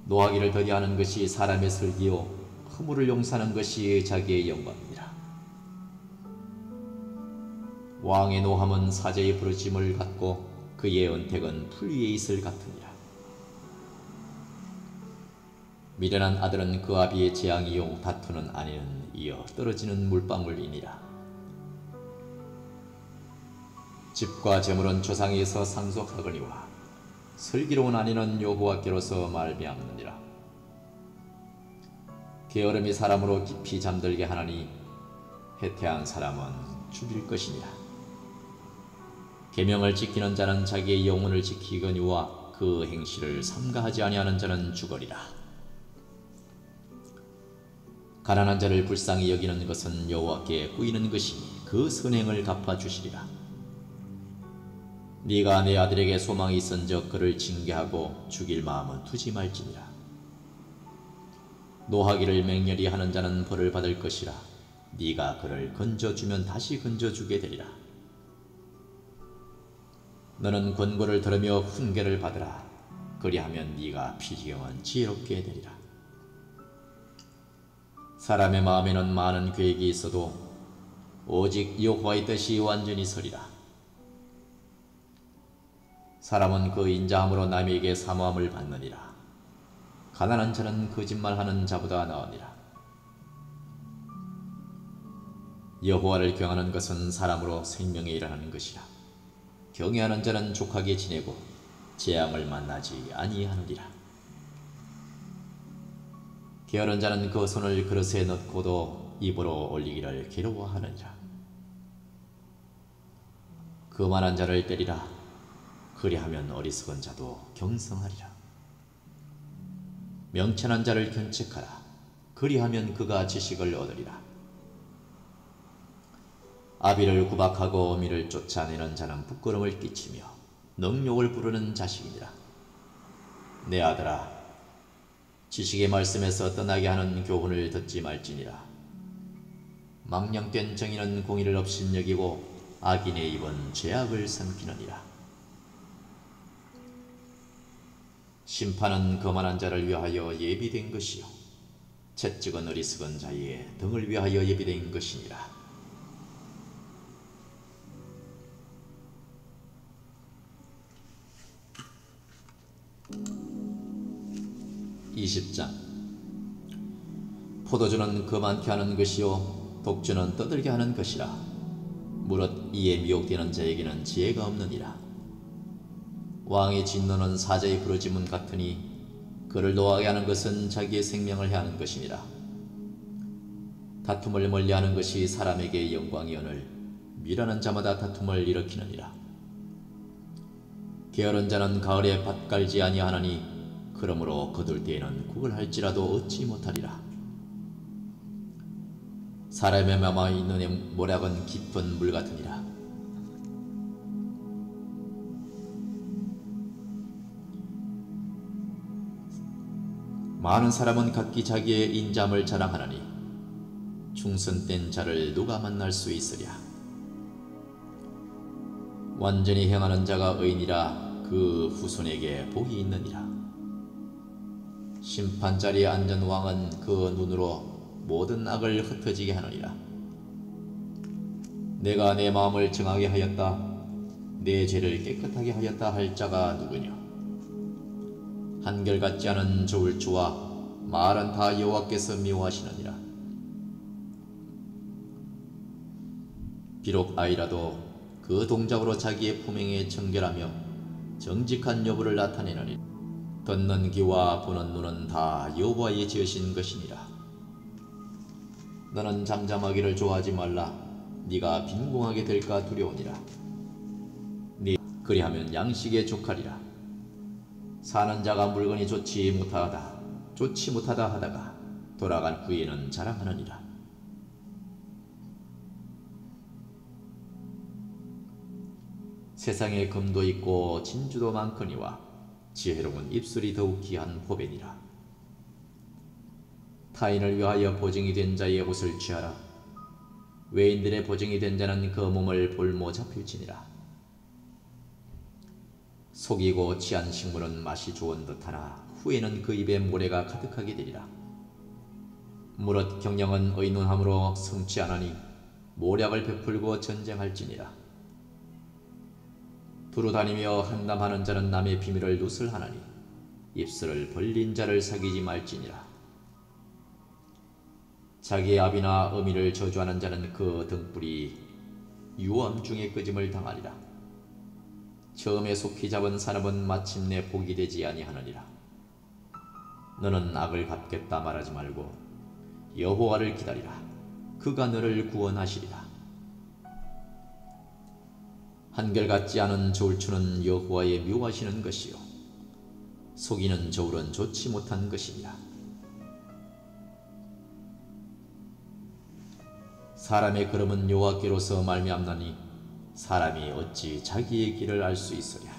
노하기를 더디하는 것이 사람의 슬기요 허물을 용서하는 것이 자기의 영광이니라. 왕의 노함은 사제의 부르심을 갖고 그의 은택은 풀 위에 있을 같으니라. 미련한 아들은 그 아비의 재앙이요 다투는 아내는 이어 떨어지는 물방울이니라. 집과 재물은 조상에서 상속하거니와 슬기로운 아내는 여호와께로서 말미암느니라. 게으름이 사람으로 깊이 잠들게 하나니 해태한 사람은 죽일 것이니라. 계명을 지키는 자는 자기의 영혼을 지키거니와 그 행실을 삼가하지 아니하는 자는 죽으리라. 가난한 자를 불쌍히 여기는 것은 여호와께 꾸이는 것이니 그 선행을 갚아주시리라. 네가 내 아들에게 소망이 있은즉 그를 징계하고 죽일 마음은 두지 말지니라. 노하기를 맹렬히 하는 자는 벌을 받을 것이라. 네가 그를 건져주면 다시 건져주게 되리라. 너는 권고를 들으며 훈계를 받으라. 그리하면 네가 필경은 지혜롭게 되리라. 사람의 마음에는 많은 계획이 있어도 오직 여호와의 뜻이 완전히 서리라. 사람은 그 인자함으로 남에게 사모함을 받느니라. 가난한 자는 거짓말하는 자보다 나으니라. 여호와를 경하는 것은 사람으로 생명에 일하는 것이라. 경외하는 자는 족하게 지내고 재앙을 만나지 아니하느니라. 게으른 자는 그 손을 그릇에 넣고도 입으로 올리기를 괴로워하느니라. 거만한 자를 때리라. 그리하면 어리석은 자도 경성하리라. 명철한 자를 견책하라. 그리하면 그가 지식을 얻으리라. 아비를 구박하고 어미를 쫓아내는 자는 부끄러움을 끼치며 능욕을 부르는 자식이니라. 내 아들아, 지식의 말씀에서 떠나게 하는 교훈을 듣지 말지니라. 망령된 정의는 공의를 업신여기고 악인의 입은 죄악을 삼키느니라. 심판은 거만한 자를 위하여 예비된 것이요 채찍은 어리석은 자의 등을 위하여 예비된 것이니라. 20장. 포도주는 거만케 하는 것이요 독주는 떠들게 하는 것이라. 무릇 이에 미혹되는 자에게는 지혜가 없느니라. 왕의 진노는 사자의 부르짖음 같으니 그를 노하게 하는 것은 자기의 생명을 해하는 것이니라. 다툼을 멀리하는 것이 사람에게 영광이오늘 미라는 자마다 다툼을 일으키느니라. 게으른 자는 가을에 밭 갈지 아니하나니 그러므로 거둘 때에는 국을 할지라도 얻지 못하리라. 사람의 마음의 눈의 모략은 깊은 물 같으니라. 많은 사람은 각기 자기의 인자함을 자랑하나니 충성된 자를 누가 만날 수 있으랴. 완전히 행하는 자가 의인이라 그 후손에게 복이 있느니라. 심판자리에 앉은 왕은 그 눈으로 모든 악을 흩어지게 하느니라. 내가 내 마음을 정하게 하였다, 내 죄를 깨끗하게 하였다 할 자가 누구냐. 한결같지 않은 저울추와 말은 다 여호와께서 미워하시느니라. 비록 아이라도 그 동작으로 자기의 품행에 청결하며 정직한 여부를 나타내느니 듣는 귀와 보는 눈은 다 여호와의 지으신 것이니라. 너는 잠잠하기를 좋아하지 말라. 네가 빈궁하게 될까 두려우니라. 네 그리하면 양식에 족하리라. 사는 자가 물건이 좋지 못하다 하다가 돌아간 후에는 자랑하느니라. 세상에 금도 있고 진주도 많거니와 지혜로운 입술이 더욱 귀한 보배니라. 타인을 위하여 보증이 된 자의 옷을 취하라. 외인들의 보증이 된 자는 그 몸을 볼모 잡힐지니라. 속이고 취한 식물은 맛이 좋은 듯하나 후에는 그 입에 모래가 가득하게 되리라. 무릇 경영은 의논함으로 성취하나니 모략을 베풀고 전쟁할지니라. 두루 다니며 한담하는 자는 남의 비밀을 누설하나니 입술을 벌린 자를 사귀지 말지니라. 자기의 아비나 어미를 저주하는 자는 그 등불이 유암 중에 끄짐을 당하리라. 처음에 속히 잡은 사람은 마침내 복이 되지 아니하느니라. 너는 악을 갚겠다 말하지 말고 여호와를 기다리라. 그가 너를 구원하시리라. 한결같지 않은 저울추는 여호와의 미워하시는 것이요 속이는 저울은 좋지 못한 것이니라. 사람의 걸음은 여호와께로서 말미암나니 사람이 어찌 자기의 길을 알 수 있으랴.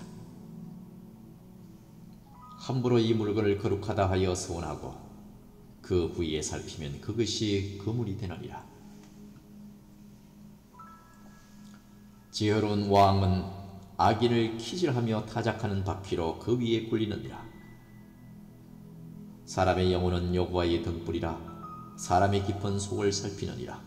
함부로 이 물건을 거룩하다 하여 서원하고 그 후에 살피면 그것이 그물이 되느니라. 지혜로운 왕은 악인을 키질하며 타작하는 바퀴로 그 위에 굴리느니라. 사람의 영혼은 여호와의 등불이라 사람의 깊은 속을 살피느니라.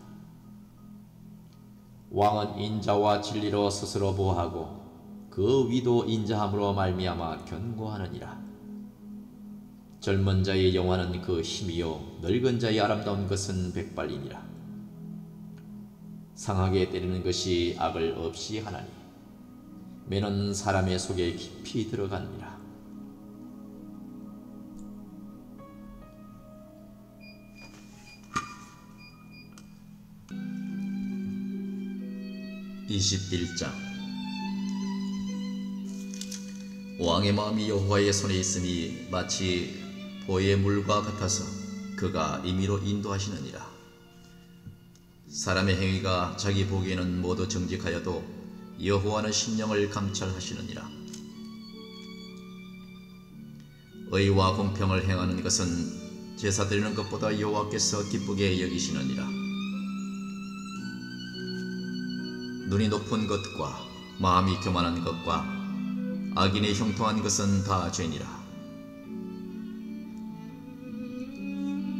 왕은 인자와 진리로 스스로 보호하고 그 위도 인자함으로 말미암아 견고하느니라. 젊은 자의 영화는 그 힘이요 늙은 자의 아름다운 것은 백발이니라. 상하게 때리는 것이 악을 없이 하나니 매는 사람의 속에 깊이 들어갑니다. (21장) 왕의 마음이 여호와의 손에 있음이 마치 보의 물과 같아서 그가 임의로 인도하시느니라. 사람의 행위가 자기 보기에는 모두 정직하여도 여호와는 심령을 감찰하시느니라. 의와 공평을 행하는 것은 제사 드리는 것보다 여호와께서 기쁘게 여기시느니라. 눈이 높은 것과 마음이 교만한 것과 악인이 형통한 것은 다 죄니라.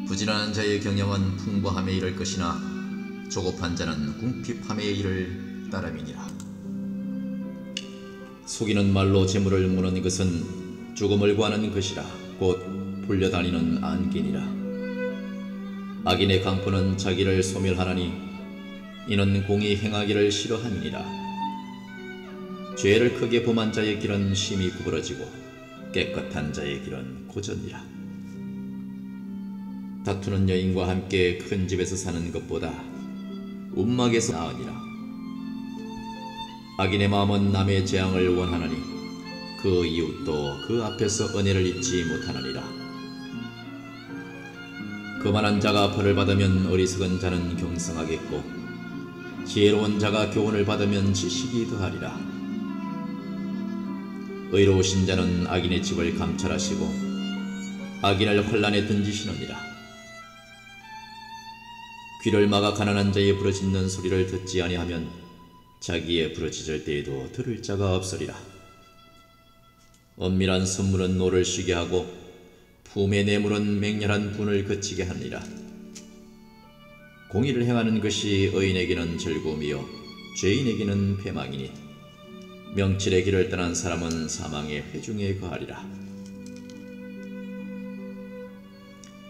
부지런한 자의 경영은 풍부함에 이를 것이나 조급한 자는 궁핍함에 이를 따름이니라. 속이는 말로 재물을 무는 것은 죽음을 구하는 것이라 곧 불려다니는 안개니라. 악인의 강포는 자기를 소멸하나니 이는 공의 행하기를 싫어함이니라. 죄를 크게 범한 자의 길은 심히 구부러지고 깨끗한 자의 길은 고전이라. 다투는 여인과 함께 큰 집에서 사는 것보다 움막에서 나으니라. 악인의 마음은 남의 재앙을 원하나니 그 이웃도 그 앞에서 은혜를 잊지 못하느니라. 거만한 자가 벌을 받으면 어리석은 자는 경성하겠고 지혜로운 자가 교훈을 받으면 지식이 더하리라. 의로우신 자는 악인의 집을 감찰하시고 악인을 환란에 던지시느니라. 귀를 막아 가난한 자의 부르짖는 소리를 듣지 아니하면 자기의 부르짖을 때에도 들을 자가 없으리라. 엄밀한 선물은 노를 쉬게 하고 품의 뇌물은 맹렬한 분을 그치게 하니라. 공의를 행하는 것이 의인에게는 즐거움이요 죄인에게는 패망이니 명철의 길을 떠난 사람은 사망의 회중에 거하리라.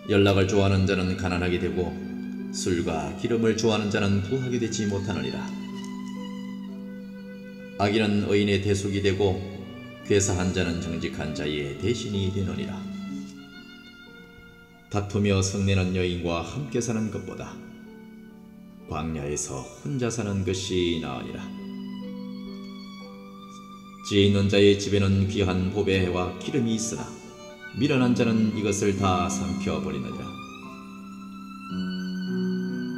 연락을 좋아하는 자는 가난하게 되고 술과 기름을 좋아하는 자는 부하게 되지 못하느니라. 악인은 의인의 대속이 되고 괴사한 자는 정직한 자의 대신이 되느니라. 다투며 성내는 여인과 함께 사는 것보다 광야에서 혼자 사는 것이 나으니라. 지혜 있는 자의 집에는 귀한 보배와 기름이 있으나 미련한 자는 이것을 다 삼켜버리느니라.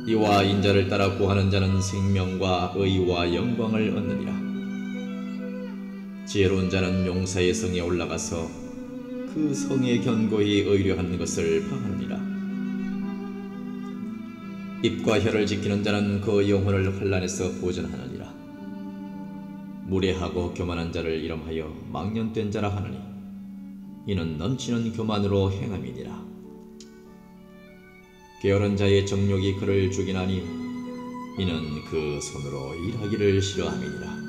이와 인자를 따라 구하는 자는 생명과 의와 영광을 얻느니라. 지혜로운 자는 용사의 성에 올라가서 그 성에 견고히 의뢰하는 것을 방하느니라. 입과 혀를 지키는 자는 그 영혼을 환난에서 보전하느니라. 무례하고 교만한 자를 이름하여 망령된 자라 하느니 이는 넘치는 교만으로 행함이니라. 게으른 자의 정욕이 그를 죽이나니 이는 그 손으로 일하기를 싫어함이니라.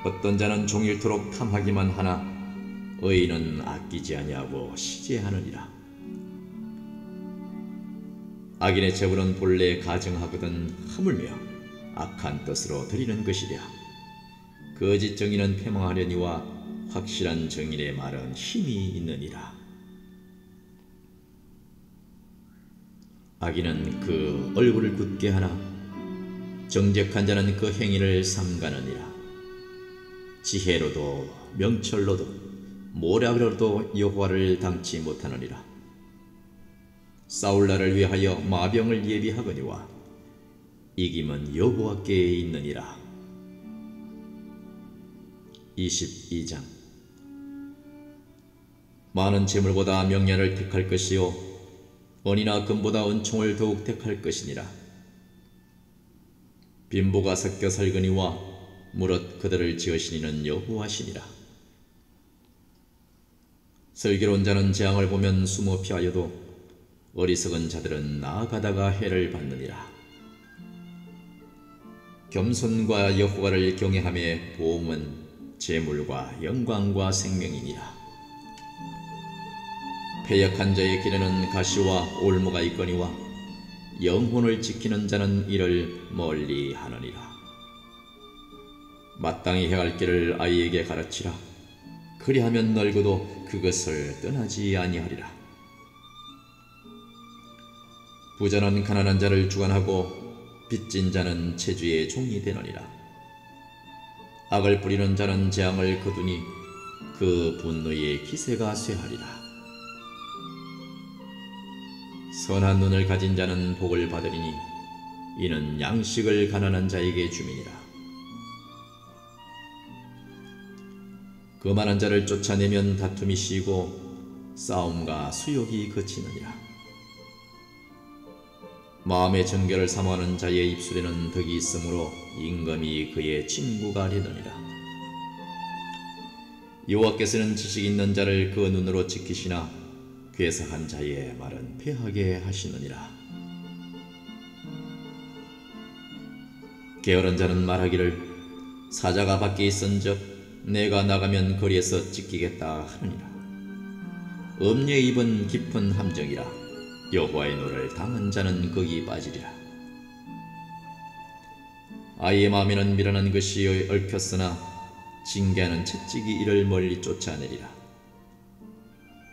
어떤 자는 종일토록 탐하기만 하나 의인은 아끼지 아니하고 시제하느니라. 악인의 재물은 본래 가증하거든 하물며 악한 뜻으로 드리는 것이랴. 거짓 정의는 패망하려니와 확실한 정인의 말은 힘이 있느니라. 악인은 그 얼굴을 굳게 하나 정직한 자는 그 행위를 삼가느니라. 지혜로도 명철로도 모략으로도 여호와를 닮지 못하느니라. 싸울 날을 위하여 마병을 예비하거니와 이김은 여호와께 있느니라. 22장. 많은 재물보다 명예를 택할 것이요 은이나 금보다 은총을 더욱 택할 것이니라. 빈보가 섞여 살거니와 무릇 그들을 지으시니는 여호와시니라. 슬기로운 자는 재앙을 보면 숨어 피하여도 어리석은 자들은 나아가다가 해를 받느니라. 겸손과 여호와를 경외함의 보응은 재물과 영광과 생명이니라. 패역한 자의 길에는 가시와 올무가 있거니와 영혼을 지키는 자는 이를 멀리 하느니라. 마땅히 행할 길을 아이에게 가르치라. 그리하면 늙어도 그것을 떠나지 아니하리라. 부자는 가난한 자를 주관하고 빚진 자는 체주의 종이 되느니라. 악을 뿌리는 자는 재앙을 거두니 그 분노의 기세가 쇠하리라. 선한 눈을 가진 자는 복을 받으리니 이는 양식을 가난한 자에게 주미니라. 거만한 자를 쫓아내면 다툼이 쉬고 싸움과 수욕이 그치느니라. 마음의 정결을 사모하는 자의 입술에는 덕이 있으므로 임금이 그의 친구가 되느니라. 여호와께서는 지식 있는 자를 그 눈으로 지키시나 괴sak한 자의 말은 패하게 하시느니라. 게으른 자는 말하기를 사자가 밖에 있은즉 내가 나가면 거리에서 찢기겠다 하느니라. 음녀의 입은 깊은 함정이라 여호와의 노를 당한 자는 거기 빠지리라. 아이의 마음에는 미련한 것이 얽혔으나 징계하는 채찍이 이를 멀리 쫓아내리라.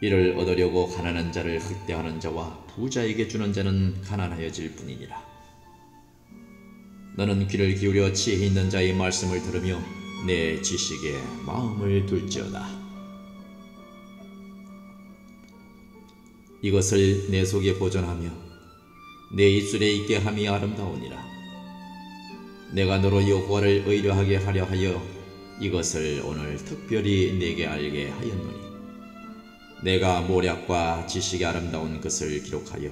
이를 얻으려고 가난한 자를 흑대하는 자와 부자에게 주는 자는 가난하여질 뿐이니라. 너는 귀를 기울여 지혜 있는 자의 말씀을 들으며 내 지식에 마음을 둘지어다. 이것을 내 속에 보존하며 내 입술에 있게 함이 아름다우니라. 내가 너로 여호와를 의뢰하게 하려 하여 이것을 오늘 특별히 내게 알게 하였노니 내가 모략과 지식의 아름다운 것을 기록하여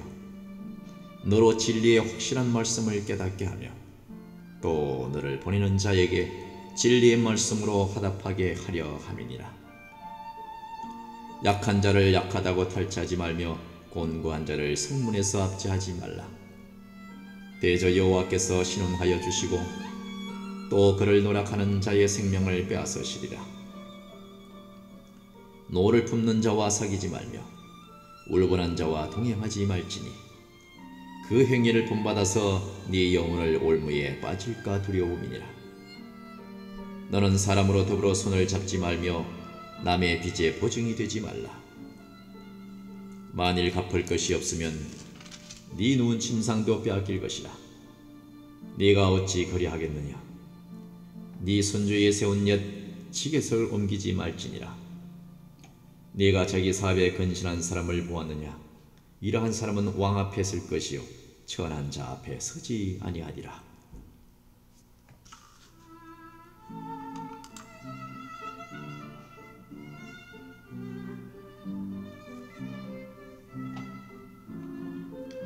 너로 진리의 확실한 말씀을 깨닫게 하며 또 너를 보내는 자에게 진리의 말씀으로 화답하게 하려 함이니라. 약한 자를 약하다고 탈취하지 말며 곤고한 자를 성문에서 압제하지 말라. 대저 여호와께서 신음하여 주시고 또 그를 노략하는 자의 생명을 빼앗으시리라. 노를 품는 자와 사귀지 말며 울분한 자와 동행하지 말지니 그 행위를 본받아서 네 영혼을 올무에 빠질까 두려움이니라. 너는 사람으로 더불어 손을 잡지 말며 남의 빚에 보증이 되지 말라. 만일 갚을 것이 없으면 네 누운 침상도 빼앗길 것이라. 네가 어찌 그리하겠느냐. 네 손주에 세운 옛 지겟을 옮기지 말지니라. 네가 자기 사업에 근신한 사람을 보았느냐. 이러한 사람은 왕 앞에 설 것이요 천한 자 앞에 서지 아니하리라.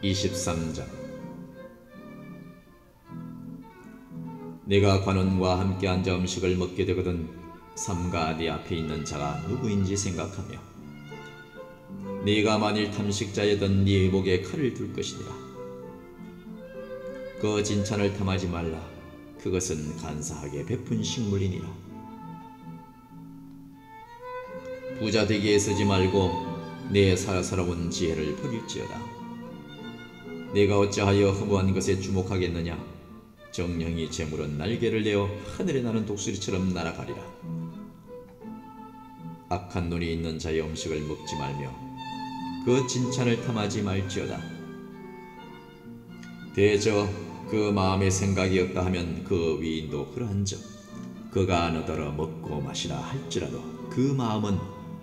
(23장) 내가 관원과 함께 앉아 음식을 먹게 되거든 삼가 네 앞에 있는 자가 누구인지 생각하며 네가 만일 탐식자여든 네 목에 칼을 둘 것이니라. 그 진찬을 탐하지 말라. 그것은 간사하게 베푼 식물이니라. 부자 되기에 쓰지 말고 내 사사로운 지혜를 버릴지어다. 네가 어찌하여 허무한 것에 주목하겠느냐. 정령이 재물은 날개를 내어 하늘에 나는 독수리처럼 날아가리라. 악한 눈이 있는 자의 음식을 먹지 말며 그 진찬을 탐하지 말지어다. 대저 그 마음의 생각이었다 하면 그 위인도 그러한즉 그가 너더러 먹고 마시라 할지라도 그 마음은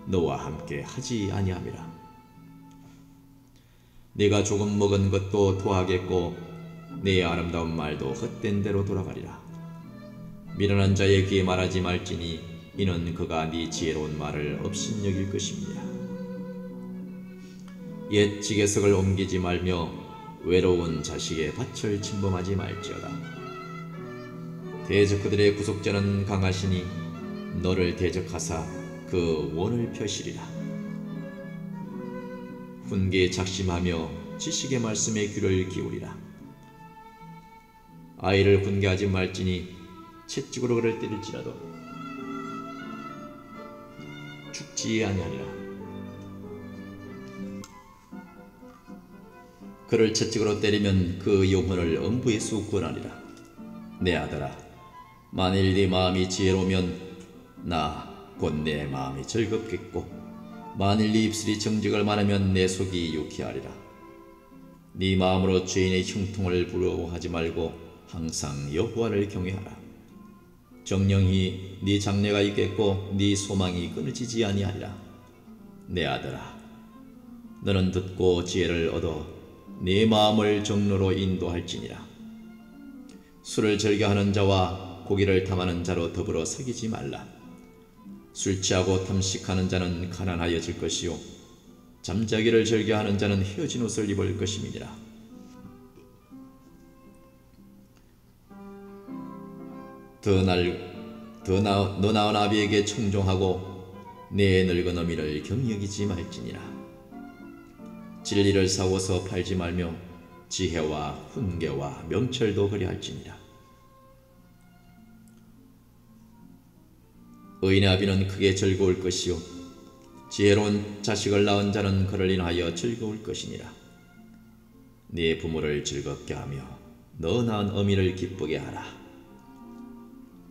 너와 함께 하지 아니함이라. 네가 조금 먹은 것도 토하겠고 네 아름다운 말도 헛된 대로 돌아가리라. 미련한 자의 귀에 말하지 말지니 이는 그가 네 지혜로운 말을 업신여길 것입니다. 옛 지게석을 옮기지 말며 외로운 자식의 밭을 침범하지 말지어다. 대적 그들의 구속자는 강하시니 너를 대적하사 그 원을 펴시리라. 훈계에 작심하며 지식의 말씀에 귀를 기울이라. 아이를 훈계하지 말지니 채찍으로 그를 때릴지라도 죽지 아니하리라. 그를 채찍으로 때리면 그 영혼을 음부에서 구원하리라. 내 아들아, 만일 네 마음이 지혜로우면 나 곧 내 마음이 즐겁겠고 만일 네 입술이 정직을 말하면 내 속이 유쾌하리라. 네 마음으로 죄인의 형통을 부러워하지 말고 항상 여호와를 경외하라. 정령이 네 장래가 있겠고 네 소망이 끊어지지 아니하리라. 내 아들아, 너는 듣고 지혜를 얻어 네 마음을 정로로 인도할지니라. 술을 즐겨하는 자와 고기를 탐하는 자로 더불어 사귀지 말라. 술 취하고 탐식하는 자는 가난하여질 것이요 잠자기를 즐겨하는 자는 헤어진 옷을 입을 것임이니라. 더 나은 아비에게 청종하고 내 늙은 어미를 경여기지 말지니라. 진리를 사고서 팔지 말며 지혜와 훈계와 명철도 그리할지니라. 의인의 아비는 크게 즐거울 것이요 지혜로운 자식을 낳은 자는 그를 인하여 즐거울 것이니라. 네 부모를 즐겁게 하며 너 낳은 어미를 기쁘게 하라.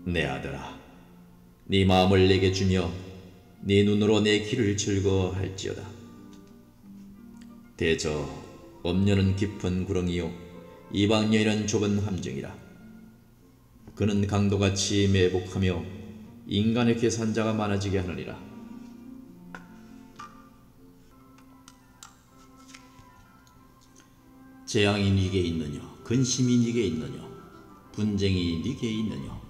내 아들아, 네 마음을 내게 주며 네 눈으로 내 길을 즐거워할지어다. 대저 엄녀는 깊은 구렁이요 이방 여인은 좁은 함정이라. 그는 강도같이 매복하며 인간의 계산자가 많아지게 하느니라. 재앙이 네게 있느냐, 근심이 네게 있느냐, 분쟁이 네게 있느냐,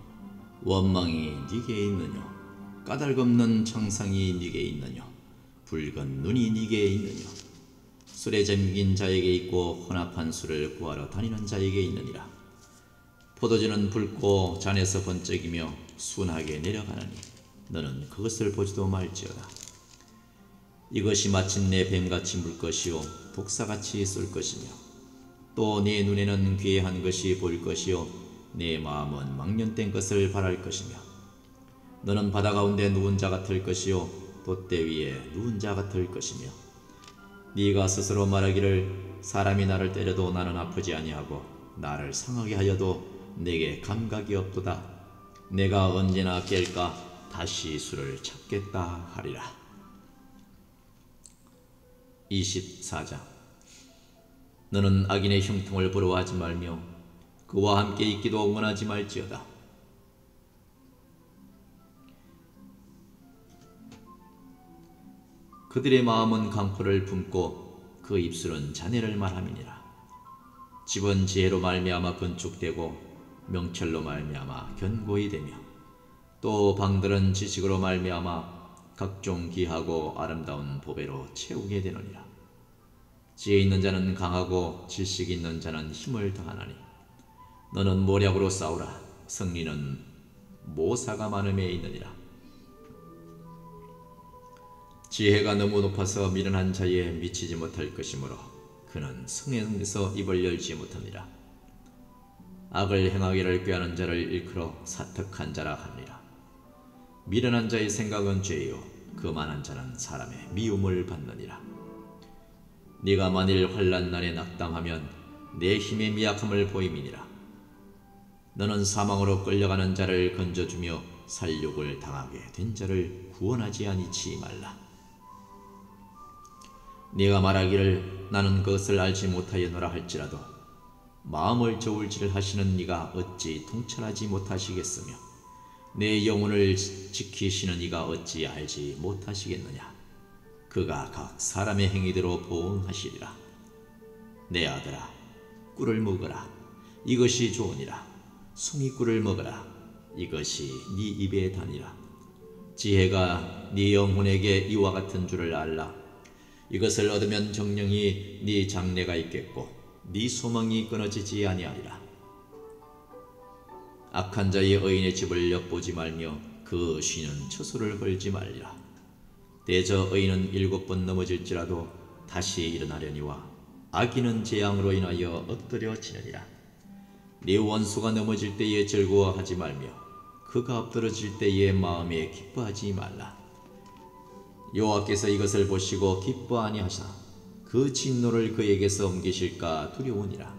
원망이 네게 있느냐, 까닭없는 창상이 네게 있느냐, 붉은 눈이 네게 있느냐, 술에 잠긴 자에게 있고 혼합한 술을 구하러 다니는 자에게 있느니라. 포도주는 붉고 잔에서 번쩍이며 순하게 내려가느니 너는 그것을 보지도 말지어다. 이것이 마침내 뱀같이 물 것이요 독사같이 쏠 것이며 또 네 눈에는 괴한 것이 보일 것이요 네 마음은 망령된 것을 바랄 것이며 너는 바다 가운데 누운 자 같을 것이요 돛대 위에 누운 자 같을 것이며 네가 스스로 말하기를 사람이 나를 때려도 나는 아프지 아니하고 나를 상하게 하여도 내게 감각이 없도다. 내가 언제나 깰까 다시 수를 찾겠다 하리라. 24장. 너는 악인의 형통을 부러워하지 말며 그와 함께 있기도 원하지 말지어다. 그들의 마음은 강포를 품고 그 입술은 잔해를 말함이니라. 집은 지혜로 말미암아 건축되고 명철로 말미암아 견고히 되며 또 방들은 지식으로 말미암아 각종 귀하고 아름다운 보배로 채우게 되느니라. 지혜 있는 자는 강하고 지식 있는 자는 힘을 더하나니 너는 모략으로 싸우라. 승리는 모사가 많음에 있느니라. 지혜가 너무 높아서 미련한 자에 미치지 못할 것이므로 그는 성에서 입을 열지 못하니라. 악을 행하기를 꾀하는 자를 일컬어 사특한 자라 하니라. 미련한 자의 생각은 죄요 거만한 자는 사람의 미움을 받느니라. 네가 만일 환난 날에 낙담하면 내 힘의 미약함을 보임이니라. 너는 사망으로 끌려가는 자를 건져주며 살육을 당하게 된 자를 구원하지 아니치 말라. 네가 말하기를 나는 그것을 알지 못하였노라 할지라도 마음을 저울질 하시는 네가 어찌 통찰하지 못하시겠으며 내 영혼을 지키시는 이가 어찌 알지 못하시겠느냐. 그가 각 사람의 행위대로 보응하시리라. 내 아들아, 꿀을 먹으라. 이것이 좋으니라. 송이꿀을 먹으라. 이것이 네 입에 다니라. 지혜가 네 영혼에게 이와 같은 줄을 알라. 이것을 얻으면 정령이 네 장래가 있겠고 네 소망이 끊어지지 아니하리라. 악한 자의 의인의 집을 엿보지 말며 그 쉬는 처소를 걸지 말리라. 대저 의인은 7번 넘어질지라도 다시 일어나려니와 악인은 재앙으로 인하여 엎드려지느니라. 네 원수가 넘어질 때에 즐거워하지 말며 그가 엎드러질 때에 마음에 기뻐하지 말라. 여호와께서 이것을 보시고 기뻐 아니하사 그 진노를 그에게서 옮기실까 두려우니라.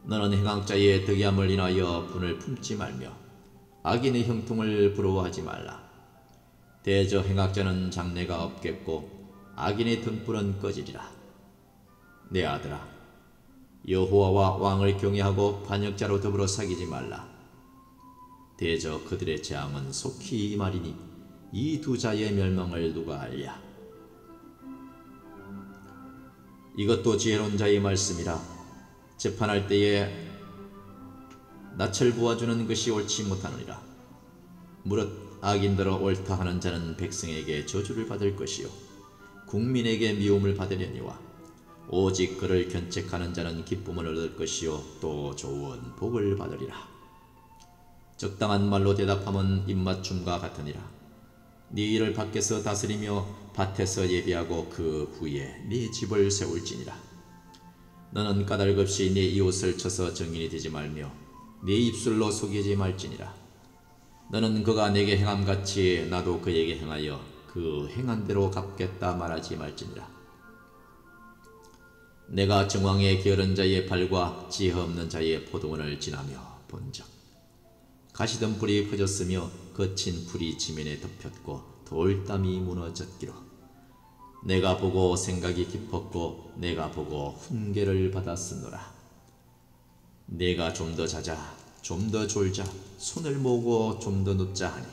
너는 행악자의 득이함을 인하여 분을 품지 말며 악인의 형통을 부러워하지 말라. 대저 행악자는 장래가 없겠고 악인의 등불은 꺼지리라. 내 아들아, 여호와와 왕을 경외하고 반역자로 더불어 사귀지 말라. 대저 그들의 재앙은 속히 임하리니 이 두 자의 멸망을 누가 알랴. 이것도 지혜로운 자의 말씀이라. 재판할 때에 낯을 보아주는 것이 옳지 못하느니라. 무릇 악인들어 옳다 하는 자는 백성에게 저주를 받을 것이요 국민에게 미움을 받으려니와 오직 그를 견책하는 자는 기쁨을 얻을 것이요 또 좋은 복을 받으리라. 적당한 말로 대답함은 입맞춤과 같으니라. 네 일을 밖에서 다스리며 밭에서 예비하고 그 후에 네 집을 세울지니라. 너는 까닭없이 네 이웃을 쳐서 증인이 되지 말며 네 입술로 속이지 말지니라. 너는 그가 내게 행함같이 나도 그에게 행하여 그 행한 대로 갚겠다 말하지 말지니라. 내가 정왕에 게으른 자의 발과 지혜 없는 자의 포도원을 지나며 본즉 가시덤불이 퍼졌으며 거친 불이 지면에 덮였고 돌담이 무너졌기로 내가 보고 생각이 깊었고 내가 보고 훈계를 받았으노라. 내가 좀 더 자자 좀 더 졸자 손을 모으고 좀 더 눕자 하니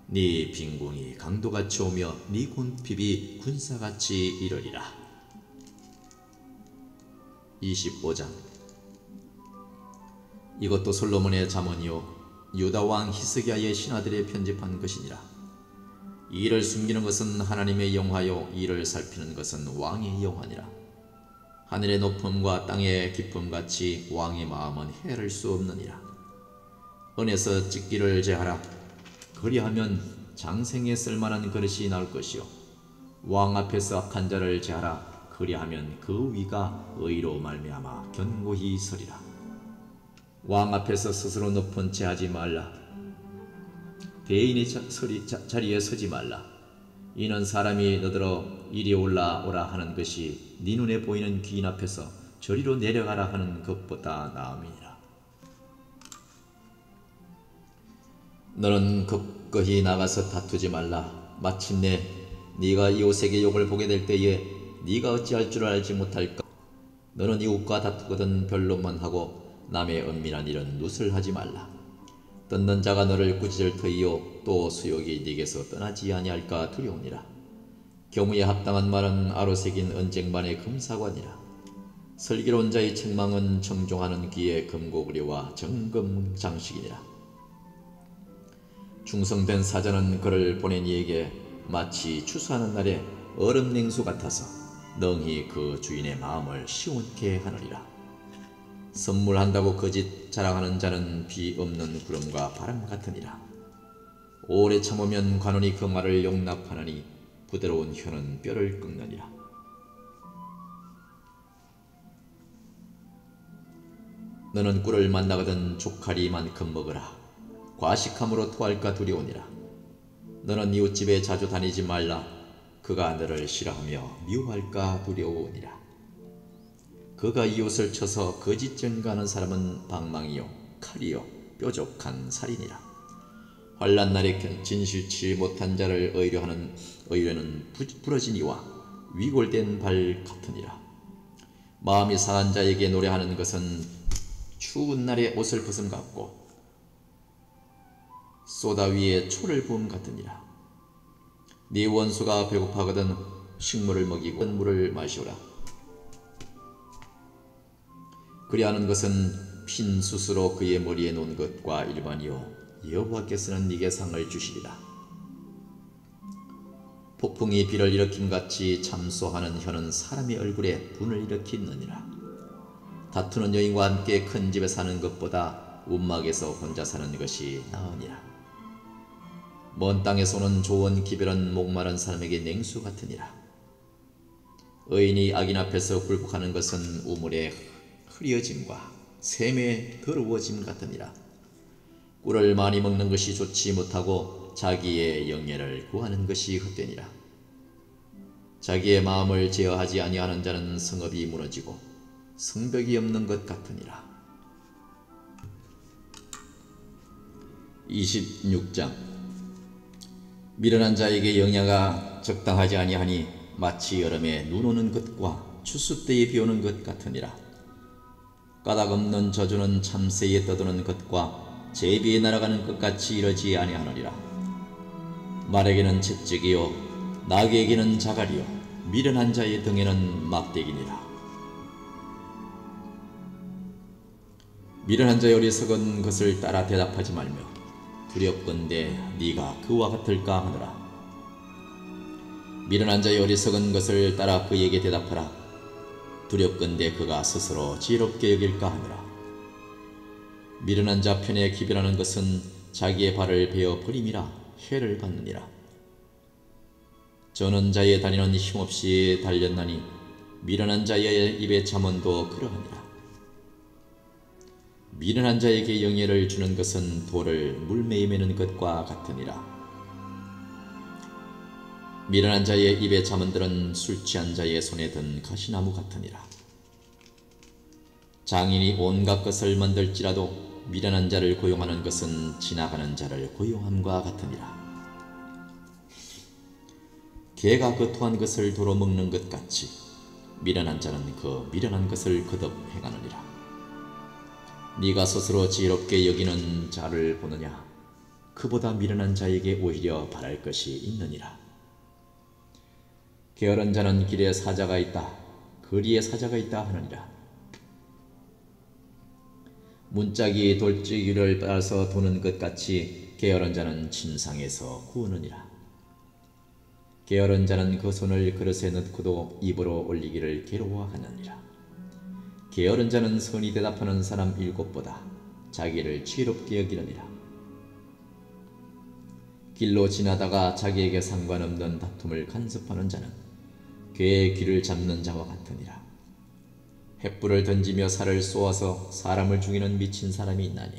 네 빈궁이 강도같이 오며 네 곤핍이 군사같이 이르리라. 25장. 이것도 솔로몬의 잠언이요 유다 왕 히스기야의 신하들이 편집한 것이니라. 이를 숨기는 것은 하나님의 영화요 이를 살피는 것은 왕의 영화니라. 하늘의 높음과 땅의 깊음같이 왕의 마음은 헤아릴 수 없느니라. 은에서 찢기를 제하라. 그리하면 장생에 쓸만한 그릇이 나올 것이요 왕 앞에서 악한 자를 제하라. 그리하면 그 위가 의로 말미암아 견고히 서리라. 왕 앞에서 스스로 높은 채 하지 말라. 대인의 자리에 서지 말라. 이는 사람이 너더러 이리 올라오라 하는 것이 네 눈에 보이는 귀인 앞에서 저리로 내려가라 하는 것보다 나음이니라. 너는 급거히 나가서 다투지 말라. 마침내 네가 이웃에게 욕을 보게 될 때에 네가 어찌할 줄 알지 못할까. 너는 이웃과 다투거든 변론만 하고 남의 은밀한 일은 룻을 하지 말라. 뜯는 자가 너를 꾸짖을 터이요 또 수욕이 네게서 떠나지 아니할까 두려우니라. 교무에 합당한 말은 아로 새긴 은쟁반의 금사관이라. 슬기로운 자의 책망은 청종하는 귀의 금고구려와 정금 장식이니라. 충성된 사자는 그를 보낸 이에게 마치 추수하는 날에 얼음 냉수 같아서 능히 그 주인의 마음을 시원케 하느니라. 선물한다고 거짓 자랑하는 자는 비 없는 구름과 바람 같으니라. 오래 참으면 관원이 그 말을 용납하나니 부드러운 혀는 뼈를 꺾느니라. 너는 꿀을 만나거든 조카리만큼 먹으라. 과식함으로 토할까 두려우니라. 너는 이웃집에 자주 다니지 말라. 그가 너를 싫어하며 미워할까 두려우니라. 그가 이웃을 쳐서 거짓 증거하는 사람은 방망이요 칼이요 뾰족한 살이니라. 환난 날에 진실치 못한 자를 의뢰는 부러진 이와 위골된 발 같으니라. 마음이 상한 자에게 노래하는 것은 추운 날에 옷을 벗음 같고 소다 위에 초를 부음 같으니라. 네 원수가 배고파거든 식물을 먹이고 물을 마시오라. 그리하는 것은 핀 숯으로 그의 머리에 놓은 것과 일반이요 여호와께서는 네게 상을 주시리라. 폭풍이 비를 일으킴같이 참소하는 혀는 사람의 얼굴에 분을 일으키느니라. 다투는 여인과 함께 큰 집에 사는 것보다 움막에서 혼자 사는 것이 나으니라. 먼 땅에서 오는 좋은 기별은 목마른 사람에게 냉수 같으니라. 의인이 악인 앞에서 굴복하는 것은 우물의 흐려짐과 샘의 더러워짐 같으니라. 꿀을 많이 먹는 것이 좋지 못하고 자기의 영예를 구하는 것이 헛되니라. 자기의 마음을 제어하지 아니하는 자는 성읍이 무너지고 성벽이 없는 것 같으니라. 26장. 미련한 자에게 영야가 적당하지 아니하니 마치 여름에 눈 오는 것과 추수 때에 비 오는 것 같으니라. 까닭 없는 저주는 참새에 떠도는 것과 제비에 날아가는 것 같이 이러지 아니하느니라. 말에게는 채찍이요 나귀에게는 자갈이요 미련한 자의 등에는 막대기니라. 미련한 자의 어리석은 것을 따라 대답하지 말며 두렵건대 네가 그와 같을까 하노라. 미련한 자의 어리석은 것을 따라 그에게 대답하라. 두렵건대 그가 스스로 지혜롭게 여길까 하노라. 미련한 자 편에 기별하는 것은 자기의 발을 베어 버림이라 해를 받느니라. 저는 자의 다리는 힘없이 달렸나니 미련한 자의 입의 잠언도 그러하니라. 미련한 자에게 영예를 주는 것은 돌을 물매에 매는 것과 같으니라. 미련한 자의 입의 잠언들은 술 취한 자의 손에 든 가시나무 같으니라. 장인이 온갖 것을 만들지라도 미련한 자를 고용하는 것은 지나가는 자를 고용함과 같으니라. 개가 그 토한 것을 도로 먹는 것 같이 미련한 자는 그 미련한 것을 거듭 행하느니라. 네가 스스로 지혜롭게 여기는 자를 보느냐? 그보다 미련한 자에게 오히려 바랄 것이 있느니라. 게으른 자는 길에 사자가 있다, 거리에 사자가 있다 하느니라. 문짝이 돌지기를 따라서 도는 것 같이 게으른 자는 침상에서 구우느니라. 게으른 자는 그 손을 그릇에 넣고도 입으로 올리기를 괴로워하느니라. 게으른 자는 선히 대답하는 사람 7보다 자기를 지혜롭게 여기느니라. 길로 지나다가 자기에게 상관없는 다툼을 간섭하는 자는 괴의 귀를 잡는 자와 같으니라. 횃불을 던지며 살을 쏘아서 사람을 죽이는 미친 사람이 있나니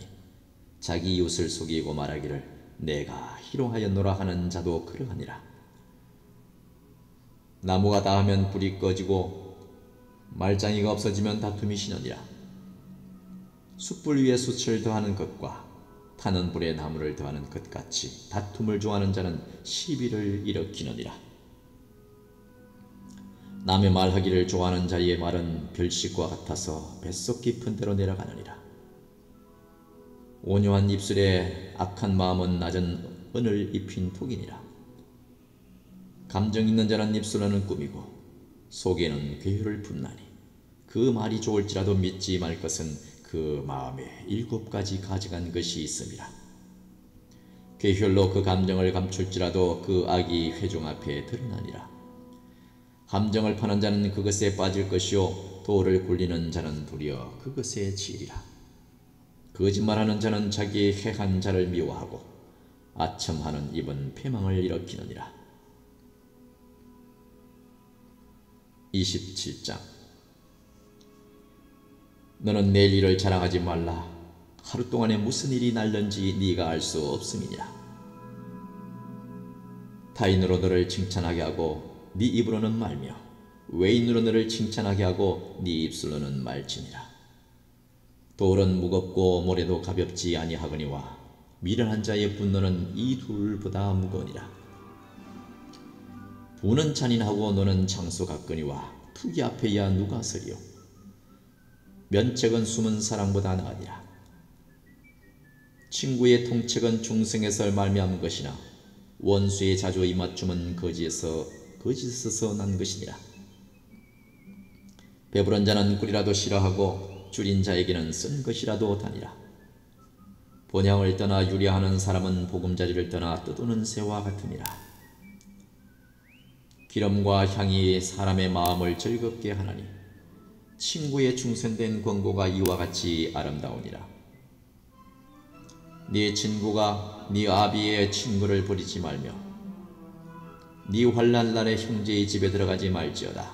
자기 이웃을 속이고 말하기를 내가 희롱하였노라 하는 자도 그러하니라. 나무가 다하면 불이 꺼지고 말짱이가 없어지면 다툼이 시너니라. 숯불 위에 숯을 더하는 것과 타는 불에 나무를 더하는 것 같이 다툼을 좋아하는 자는 시비를 일으키느니라. 남의 말하기를 좋아하는 자의 말은 별식과 같아서 뱃속 깊은 데로 내려가느니라. 온유한 입술에 악한 마음은 낮은 은을 입힌 독이니라. 감정 있는 자는 입술로는 꾸미고 속에는 괴효를 품나니 그 말이 좋을지라도 믿지 말 것은 그 마음에 7가지 가져간 것이 있음이라. 괴혈로 그 감정을 감출지라도 그 악이 회중 앞에 드러나니라. 감정을 파는 자는 그것에 빠질 것이요 돌을 굴리는 자는 도리어 그것에 지리라. 거짓말하는 자는 자기 해한 자를 미워하고 아첨하는 입은 패망을 일으키느니라. 27장. 너는 내일 일을 자랑하지 말라. 하루 동안에 무슨 일이 날는지 네가 알 수 없음이니라. 타인으로 너를 칭찬하게 하고 네 입으로는 말며 외인으로 너를 칭찬하게 하고 네 입술로는 말지니라. 돌은 무겁고 모래도 가볍지 아니하거니와 미련한 자의 분노는 이 둘보다 무거우니라. 부는 잔인하고 너는 장수 같거니와 투기 앞에야 누가 서리요. 면책은 숨은 사랑보다 나으니라. 친구의 통책은 중성에서 말미암은 것이나 원수의 자주 입맞춤은 거짓에서 난 것이니라. 배부른 자는 꿀이라도 싫어하고 줄인 자에게는 쓴 것이라도 다니라. 본향을 떠나 유리하는 사람은 보금자리를 떠나 떠도는 새와 같으니라. 기름과 향이 사람의 마음을 즐겁게 하나니 친구의 충성된 권고가 이와 같이 아름다우니라. 네 친구가 네 아비의 친구를 버리지 말며 네 환난 날에 형제의 집에 들어가지 말지어다.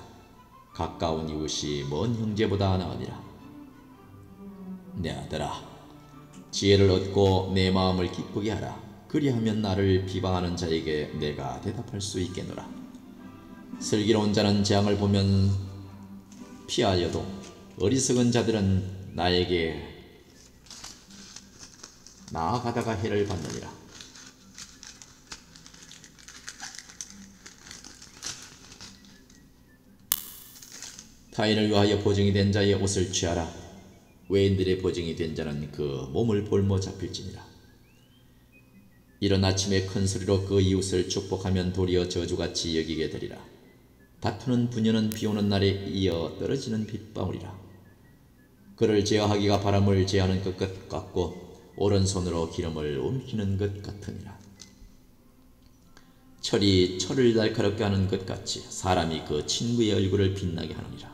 가까운 이웃이 먼 형제보다 나으니라. 내 아들아, 지혜를 얻고 내 마음을 기쁘게 하라. 그리하면 나를 비방하는 자에게 내가 대답할 수 있겠노라. 슬기로운 자는 재앙을 보면 피하여도 어리석은 자들은 나에게 나아가다가 해를 받느니라. 타인을 위하여 보증이 된 자의 옷을 취하라. 외인들의 보증이 된 자는 그 몸을 볼모 잡힐지니라. 이른 아침에 큰 소리로 그 이웃을 축복하면 도리어 저주같이 여기게 되리라. 다투는 부녀는 비오는 날에 이어 떨어지는 빗방울이라. 그를 제어하기가 바람을 제어하는 것 같고 오른손으로 기름을 옮기는 것 같으니라. 철이 철을 날카롭게 하는 것 같이 사람이 그 친구의 얼굴을 빛나게 하느니라.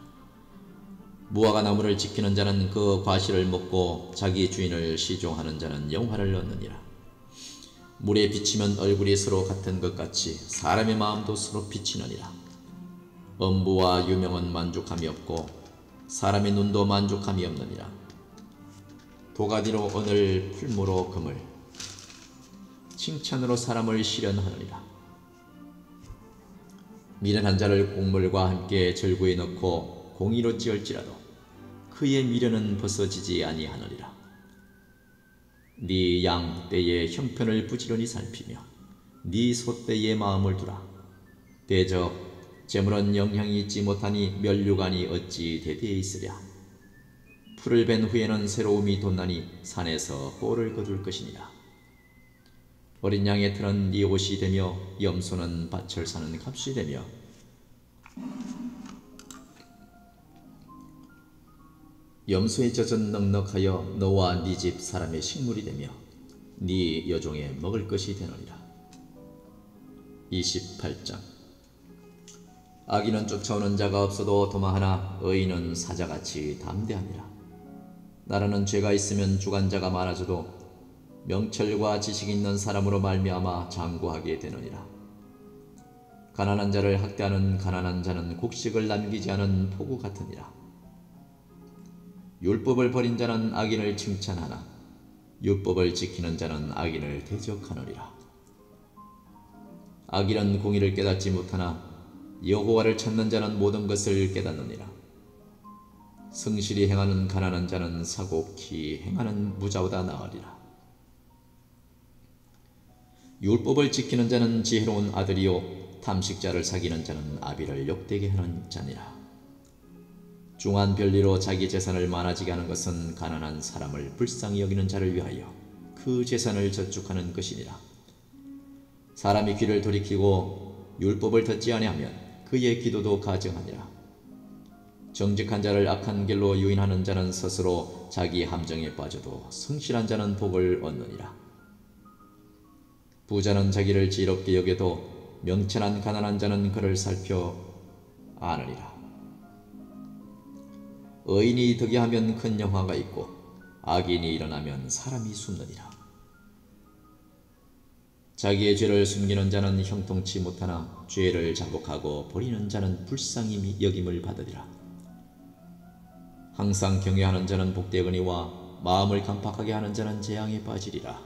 무화과 나무를 지키는 자는 그 과실을 먹고 자기 주인을 시종하는 자는 영화를 얻느니라. 물에 비치면 얼굴이 서로 같은 것 같이 사람의 마음도 서로 비치느니라. 엄부와 유명은 만족함이 없고 사람의 눈도 만족함이 없느니라. 도가니로 은을 풀무로 금을 칭찬으로 사람을 시련하느니라. 미련한 자를 곡물과 함께 절구에 넣고 공의로 찌을지라도 그의 미련은 벗어지지 아니하느니라. 네 양 떼의 형편을 부지런히 살피며 네 소 떼의 마음을 두라. 대저 재물은 영향이 있지 못하니 면류관이 어찌 대대에 있으랴. 풀을 벤 후에는 새로움이 돋나니 산에서 꼴을 거둘 것이니라. 어린 양의 털은 네 옷이 되며 염소는 밭을 사는 값이 되며 염소의 젖은 넉넉하여 너와 네 집 사람의 식물이 되며 네 여종의 먹을 것이 되느니라. 28장. 악인은 쫓아오는 자가 없어도 도망하나 의인은 사자같이 담대하니라. 나라는 죄가 있으면 주관자가 많아져도 명철과 지식이 있는 사람으로 말미암아 장구하게 되느니라. 가난한 자를 학대하는 가난한 자는 곡식을 남기지 않은 포구 같으니라. 율법을 버린 자는 악인을 칭찬하나 율법을 지키는 자는 악인을 대적하느니라. 악인은 공의를 깨닫지 못하나 여호와를 찾는 자는 모든 것을 깨닫느니라. 성실히 행하는 가난한 자는 사곡히 행하는 부자보다 나으리라. 율법을 지키는 자는 지혜로운 아들이요 탐식자를 사귀는 자는 아비를 욕되게 하는 자니라. 중한 별리로 자기 재산을 많아지게 하는 것은 가난한 사람을 불쌍히 여기는 자를 위하여 그 재산을 저축하는 것이니라. 사람이 귀를 돌이키고 율법을 듣지 아니하면 그의 기도도 가증하니라. 정직한 자를 악한 길로 유인하는 자는 스스로 자기 함정에 빠져도 성실한 자는 복을 얻느니라. 부자는 자기를 지혜롭게 여겨도 명철한 가난한 자는 그를 살펴 아느니라. 의인이 득이하면 큰 영화가 있고 악인이 일어나면 사람이 숨느니라. 자기의 죄를 숨기는 자는 형통치 못하나 죄를 자복하고 버리는 자는 불쌍히 여김을 받으리라. 항상 경외하는 자는 복되거니와 마음을 간팍하게 하는 자는 재앙에 빠지리라.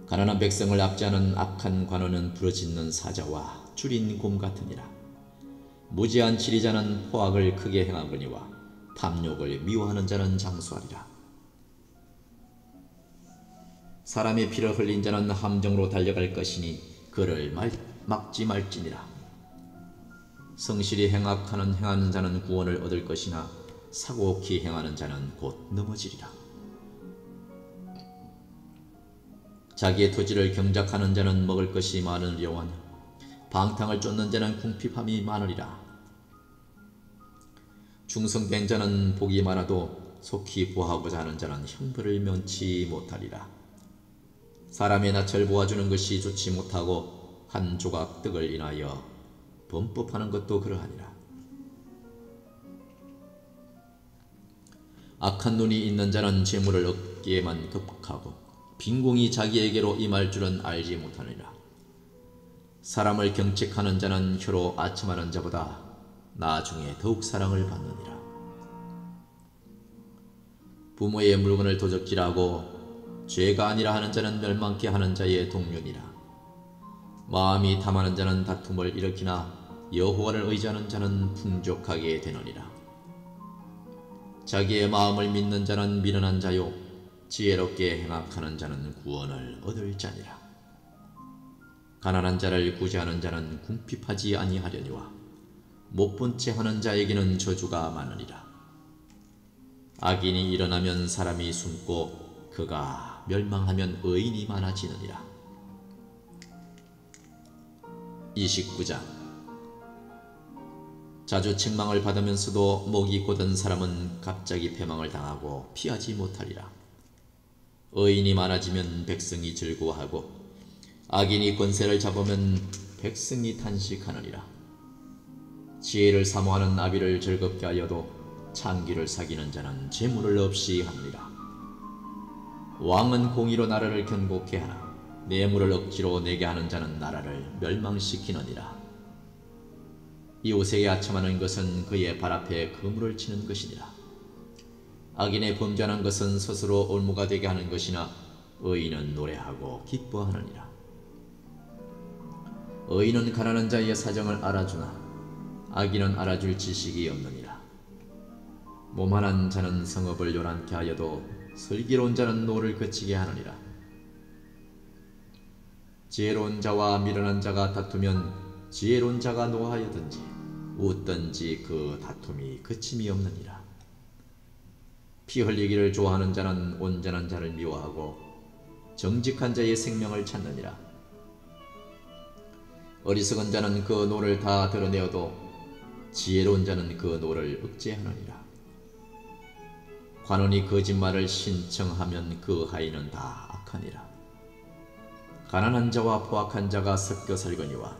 가난한 백성을 압제하는 악한 관원은 부러짓는 사자와 줄인 곰 같으니라. 무지한 지리자는 포악을 크게 행하거니와 탐욕을 미워하는 자는 장수하리라. 사람의 피를 흘린 자는 함정으로 달려갈 것이니 그를 막지 말지니라. 성실히 행하는 자는 구원을 얻을 것이나 사고없이 행하는 자는 곧 넘어지리라. 자기의 토지를 경작하는 자는 먹을 것이 많으려원 방탕을 쫓는 자는 궁핍함이 많으리라. 충성된 자는 복이 많아도 속히 보하고자 하는 자는 형벌을 면치 못하리라. 사람의 낯을 보아주는 것이 좋지 못하고 한 조각 떡을 인하여 범법하는 것도 그러하니라. 악한 눈이 있는 자는 재물을 얻기에만 급하고 빈공이 자기에게로 임할 줄은 알지 못하느니라. 사람을 경책하는 자는 혀로 아첨하는 자보다 나중에 더욱 사랑을 받느니라. 부모의 물건을 도적질하고 죄가 아니라 하는 자는 멸망케 하는 자의 동료니라. 마음이 탐하는 자는 다툼을 일으키나 여호와를 의지하는 자는 풍족하게 되느니라. 자기의 마음을 믿는 자는 미련한 자요 지혜롭게 행악하는 자는 구원을 얻을 자니라. 가난한 자를 구제하는 자는 궁핍하지 아니하려니와 못본 채 하는 자에게는 저주가 많으니라. 악인이 일어나면 사람이 숨고 그가 멸망하면 의인이 많아지느니라. 29장. 자주 책망을 받으면서도 목이 곧은 사람은 갑자기 패망을 당하고 피하지 못하리라. 의인이 많아지면 백성이 즐거워하고 악인이 권세를 잡으면 백성이 탄식하느니라. 지혜를 사모하는 나비를 즐겁게 하여도 창기를 사귀는 자는 재물을 없이 하느니라. 왕은 공의로 나라를 견고케 하나 뇌물을 억지로 내게 하는 자는 나라를 멸망시키느니라. 이웃에게 아첨하는 것은 그의 발 앞에 그물을 치는 것이니라. 악인의 범죄하는 것은 스스로 올무가 되게 하는 것이나 의인은 노래하고 기뻐하느니라. 의인은 가난한 자의 사정을 알아주나 악인은 알아줄 지식이 없느니라. 모만한 자는 성읍을 요란케 하여도 슬기로운 자는 노를 그치게 하느니라. 지혜로운 자와 미련한 자가 다투면 지혜로운 자가 노하여든지 웃든지 그 다툼이 그침이 없느니라. 피 흘리기를 좋아하는 자는 온전한 자를 미워하고 정직한 자의 생명을 찾느니라. 어리석은 자는 그 노를 다 드러내어도 지혜로운 자는 그 노를 억제하느니라. 관원이 거짓말을 신청하면 그 하인은 다 악하니라. 가난한 자와 포악한 자가 섞여 살거니와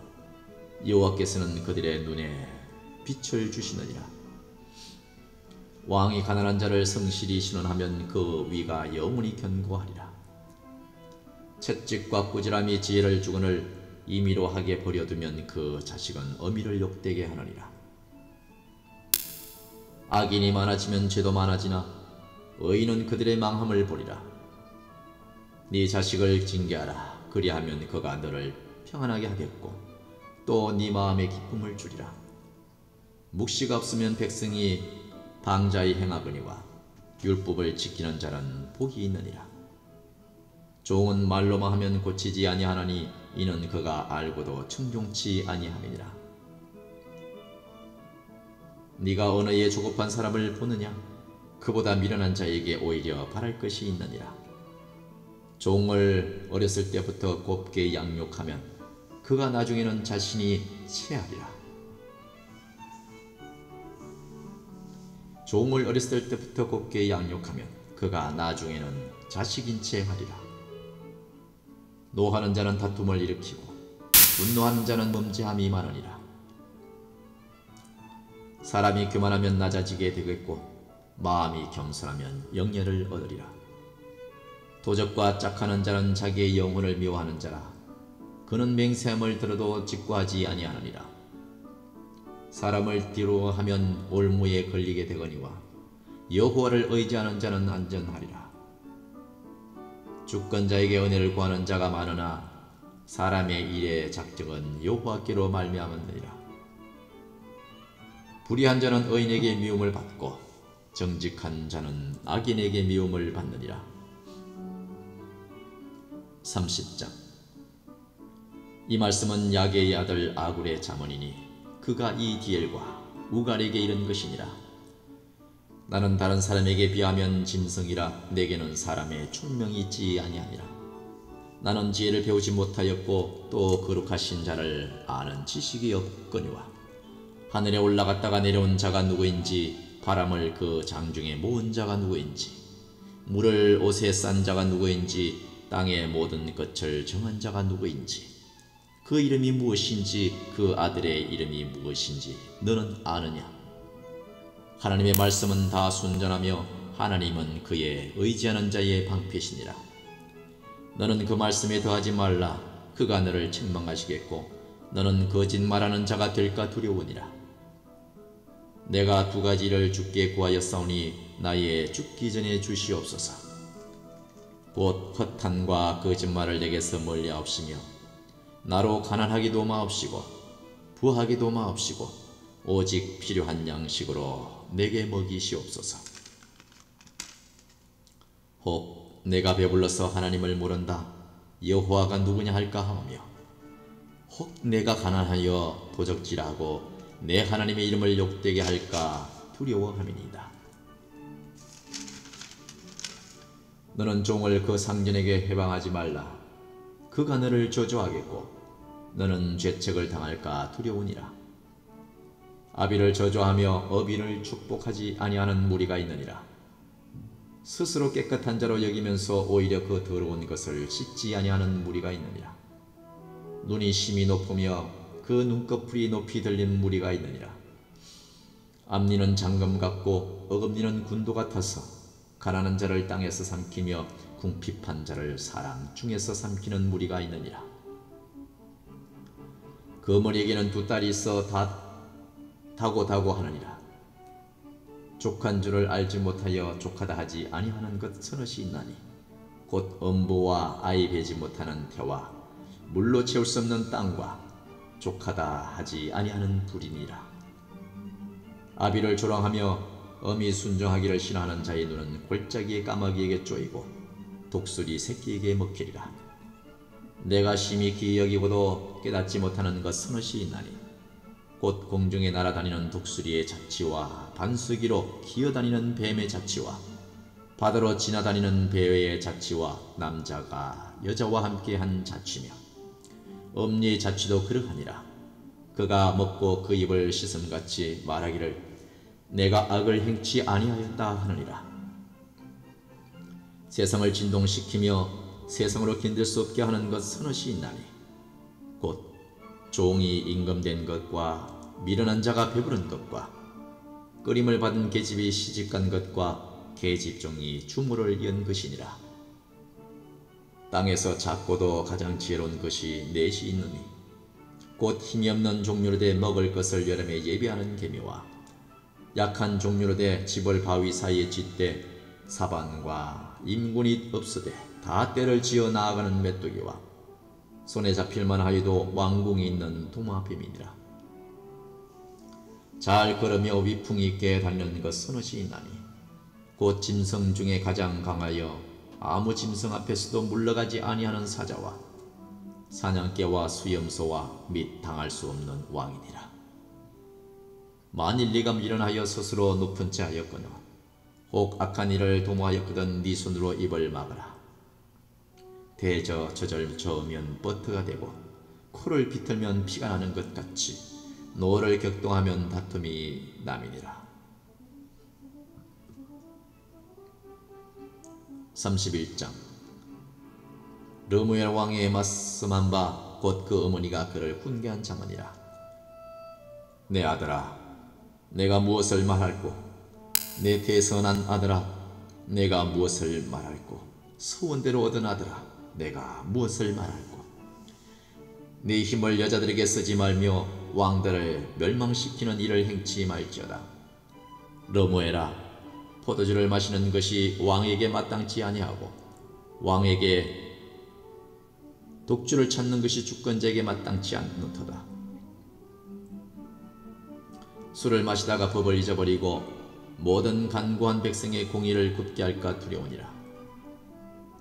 여호와께서는 그들의 눈에 빛을 주시느니라. 왕이 가난한 자를 성실히 신원하면 그 위가 영원히 견고하리라. 채찍과 꾸지람이 지혜를 주거늘 임의로 하게 버려두면 그 자식은 어미를 욕되게 하느니라. 악인이 많아지면 죄도 많아지나 의인은 그들의 망함을 보리라. 네 자식을 징계하라. 그리하면 그가 너를 평안하게 하겠고 또 네 마음에 기쁨을 주리라. 묵시가 없으면 백성이 방자히 행하거니와 율법을 지키는 자는 복이 있느니라. 종은 말로만 하면 고치지 아니하나니 이는 그가 알고도 청종치 아니함이니라. 네가 언어에 조급한 사람을 보느냐? 그보다 미련한 자에게 오히려 바랄 것이 있느니라. 종을 어렸을 때부터 곱게 양육하면 그가 나중에는 자신이 체하리라. 종을 어렸을 때부터 곱게 양육하면 그가 나중에는 자식인 채 하리라. 노하는 자는 다툼을 일으키고 분노하는 자는 범죄함이 많으니라. 사람이 교만하면 낮아지게 되겠고 마음이 겸손하면 영예를 얻으리라. 도적과 짝하는 자는 자기의 영혼을 미워하는 자라. 그는 맹세함을 들어도 직구하지 아니하느니라. 사람을 뒤로 하면 올무에 걸리게 되거니와 여호와를 의지하는 자는 안전하리라. 주권자에게 은혜를 구하는 자가 많으나 사람의 일의 작정은 여호와께로 말미암느니라. 불의한 자는 의인에게 미움을 받고 정직한 자는 악인에게 미움을 받느니라. 30장. 이 말씀은 야게의 아들 아굴의 자문이니 그가 이 디엘과 우갈에게 이른 것이니라. 나는 다른 사람에게 비하면 짐승이라 내게는 사람의 총명이 있지 아니하니라. 나는 지혜를 배우지 못하였고 또 거룩하신 자를 아는 지식이 없거니와 하늘에 올라갔다가 내려온 자가 누구인지 바람을 그 장중에 모은 자가 누구인지 물을 옷에 싼 자가 누구인지 땅의 모든 것을 정한 자가 누구인지 그 이름이 무엇인지 그 아들의 이름이 무엇인지 너는 아느냐? 하나님의 말씀은 다 순전하며 하나님은 그의 의지하는 자의 방패시니라. 너는 그 말씀에 더하지 말라. 그가 너를 책망하시겠고 너는 거짓말하는 자가 될까 두려우니라. 내가 두 가지를 주께 구하였사오니 나의 죽기 전에 주시옵소서. 곧 허탄과 거짓말을 내게서 멀리하옵시며 나로 가난하기도 마옵시고 부하기도 마옵시고 오직 필요한 양식으로 내게 먹이시옵소서. 혹 내가 배불러서 하나님을 모른다 여호와가 누구냐 할까 하오며 혹 내가 가난하여 도적질하고 내 하나님의 이름을 욕되게 할까 두려워함이니이다. 너는 종을 그 상전에게 해방하지 말라. 그가 너를 저주하겠고 너는 죄책을 당할까 두려우니라. 아비를 저주하며 어빈을 축복하지 아니하는 무리가 있느니라. 스스로 깨끗한 자로 여기면서 오히려 그 더러운 것을 씻지 아니하는 무리가 있느니라. 눈이 심히 높으며 그 눈꺼풀이 높이 들린 무리가 있느니라. 앞니는 장금 같고 어금니는 군도 같아서 가난한 자를 땅에서 삼키며 궁핍한 자를 사람 중에서 삼키는 무리가 있느니라. 그 머리에게는 두 딸이 있어 다고 하느니라. 족한 줄을 알지 못하여 족하다 하지 아니하는 것 서너시 있나니 곧 엄보와 아이 베지 못하는 태와 물로 채울 수 없는 땅과 족하다 하지 아니하는 불이니라. 아비를 조랑하며 어미 순종하기를 싫어하는 자의 눈은 골짜기의 까마귀에게 쪼이고 독수리 새끼에게 먹히리라. 내가 심히 기이 여기고도 깨닫지 못하는 것 서너시 있나니 곧 공중에 날아다니는 독수리의 자치와 반수기로 기어다니는 뱀의 자치와 바다로 지나다니는 배의 자치와 남자가 여자와 함께한 자치며 엄니의 자치도 그러하니라. 그가 먹고 그 입을 씻음같이 말하기를 내가 악을 행치 아니하였다 하느니라. 세상을 진동시키며 세상으로 견딜 수 없게 하는 것 서너시 있나니 곧 종이 임금된 것과 미련한 자가 배부른 것과 끓임을 받은 계집이 시집간 것과 계집종이 주물을 연 것이니라. 땅에서 작고도 가장 지혜로운 것이 넷이 있느니 곧 힘이 없는 종류로 돼 먹을 것을 여름에 예비하는 개미와 약한 종류로 돼 집을 바위 사이에 짓되 사반과 임군이 없으되 다 때를 지어 나아가는 메뚜기와 손에 잡힐만 하여도 왕궁이 있는 도마뱀이니라. 잘 걸으며 위풍이 있게 달리는 것 서너시 있나니 곧 짐승 중에 가장 강하여 아무 짐승 앞에서도 물러가지 아니하는 사자와 사냥개와 수염소와 및 당할 수 없는 왕이니라. 만일 네가 미련하여 스스로 높은 채 하였거나 혹 악한 일을 도모하였거든 네 손으로 입을 막으라. 젖을 저으면 버터가 되고 코를 비틀면 피가 나는 것 같이 노를 격동하면 다툼이 남이니라. 31장 르무엘 왕의 말씀한 바 곧 그 어머니가 그를 훈계한 자문이라. 내 아들아, 내가 무엇을 말할꼬? 내 대선한 아들아, 내가 무엇을 말할꼬? 소원대로 얻은 아들아, 내가 무엇을 말할꼬? 네 힘을 여자들에게 쓰지 말며 왕들을 멸망시키는 일을 행치 말지어다. 르무엘아, 포도주를 마시는 것이 왕에게 마땅치 아니하고 왕에게 독주를 찾는 것이 주권자에게 마땅치 않노도다. 술을 마시다가 법을 잊어버리고 모든 간고한 백성의 공의를 굽게 할까 두려우니라.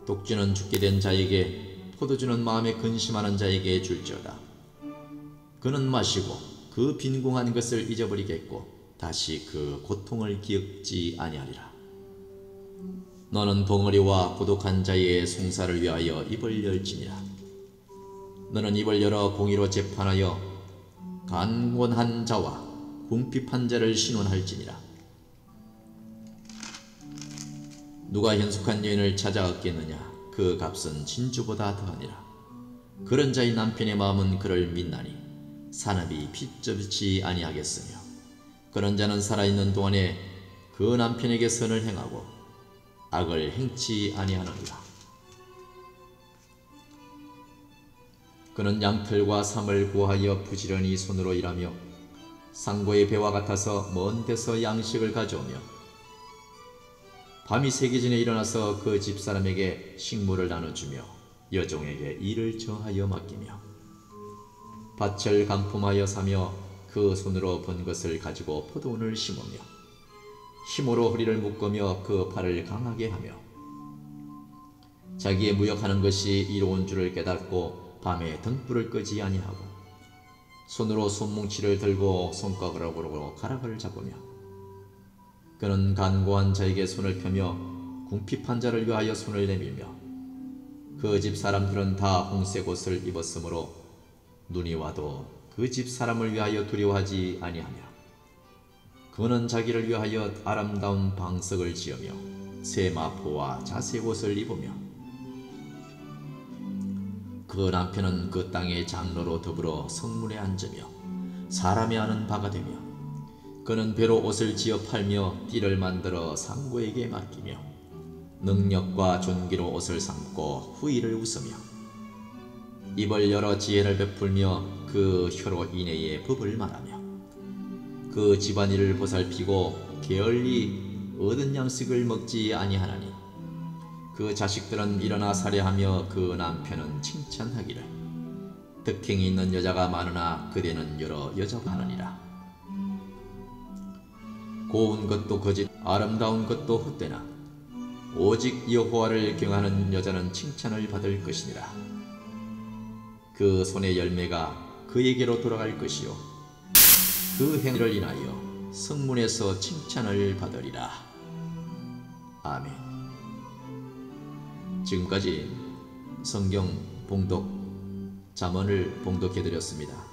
독주는 죽게 된 자에게 포도주는 마음에 근심하는 자에게 줄지어다. 그는 마시고 그 빈궁한 것을 잊어버리겠고 다시 그 고통을 기억지 아니하리라. 너는 벙어리와 고독한 자의 송사를 위하여 입을 열지니라. 너는 입을 열어 공의로 재판하여 간곤한 자와 궁핍한 자를 신원할지니라. 누가 현숙한 여인을 찾아 얻겠느냐? 그 값은 진주보다 더하니라. 그런 자의 남편의 마음은 그를 믿나니 산업이 핏접지 아니하겠으며 그런 자는 살아있는 동안에 그 남편에게 선을 행하고 악을 행치 아니하느니라. 그는 양털과 삼을 구하여 부지런히 손으로 일하며 상고의 배와 같아서 먼 데서 양식을 가져오며 밤이 새기 전에 일어나서 그 집사람에게 식물을 나눠주며 여종에게 일을 저하여 맡기며 밭을 강품하여 사며 그 손으로 번 것을 가지고 포도원을 심으며 힘으로 허리를 묶으며 그 팔을 강하게 하며 자기의 무역하는 것이 이로운 줄을 깨닫고 밤에 등불을 끄지 아니하고 손으로 손뭉치를 들고 손가락으로 가락을 잡으며 그는 간고한 자에게 손을 펴며 궁핍한 자를 위하여 손을 내밀며 그 집 사람들은 다 홍색 옷을 입었으므로 눈이 와도 그 집 사람을 위하여 두려워하지 아니하며 그는 자기를 위하여 아름다운 방석을 지으며 새 마포와 자색 옷을 입으며 그 남편은 그 땅의 장로로 더불어 성문에 앉으며 사람이 아는 바가 되며 그는 배로 옷을 지어 팔며 띠를 만들어 상고에게 맡기며 능력과 존귀로 옷을 삼고 후일을 웃으며 입을 열어 지혜를 베풀며 그 혀로 인애의 법을 말하며 그 집안일을 보살피고 게을리 얻은 양식을 먹지 아니하나니 그 자식들은 일어나 살해하며 그 남편은 칭찬하기를 덕행이 있는 여자가 많으나 그대는 여러 여자가 하느니라. 고운 것도 거짓 아름다운 것도 헛되나 오직 여호와를 경하는 여자는 칭찬을 받을 것이니라. 그 손의 열매가 그에게로 돌아갈 것이요 그 행위를 인하여 성문에서 칭찬을 받으리라. 아멘. 지금까지 성경 봉독 잠언을 봉독해 드렸습니다.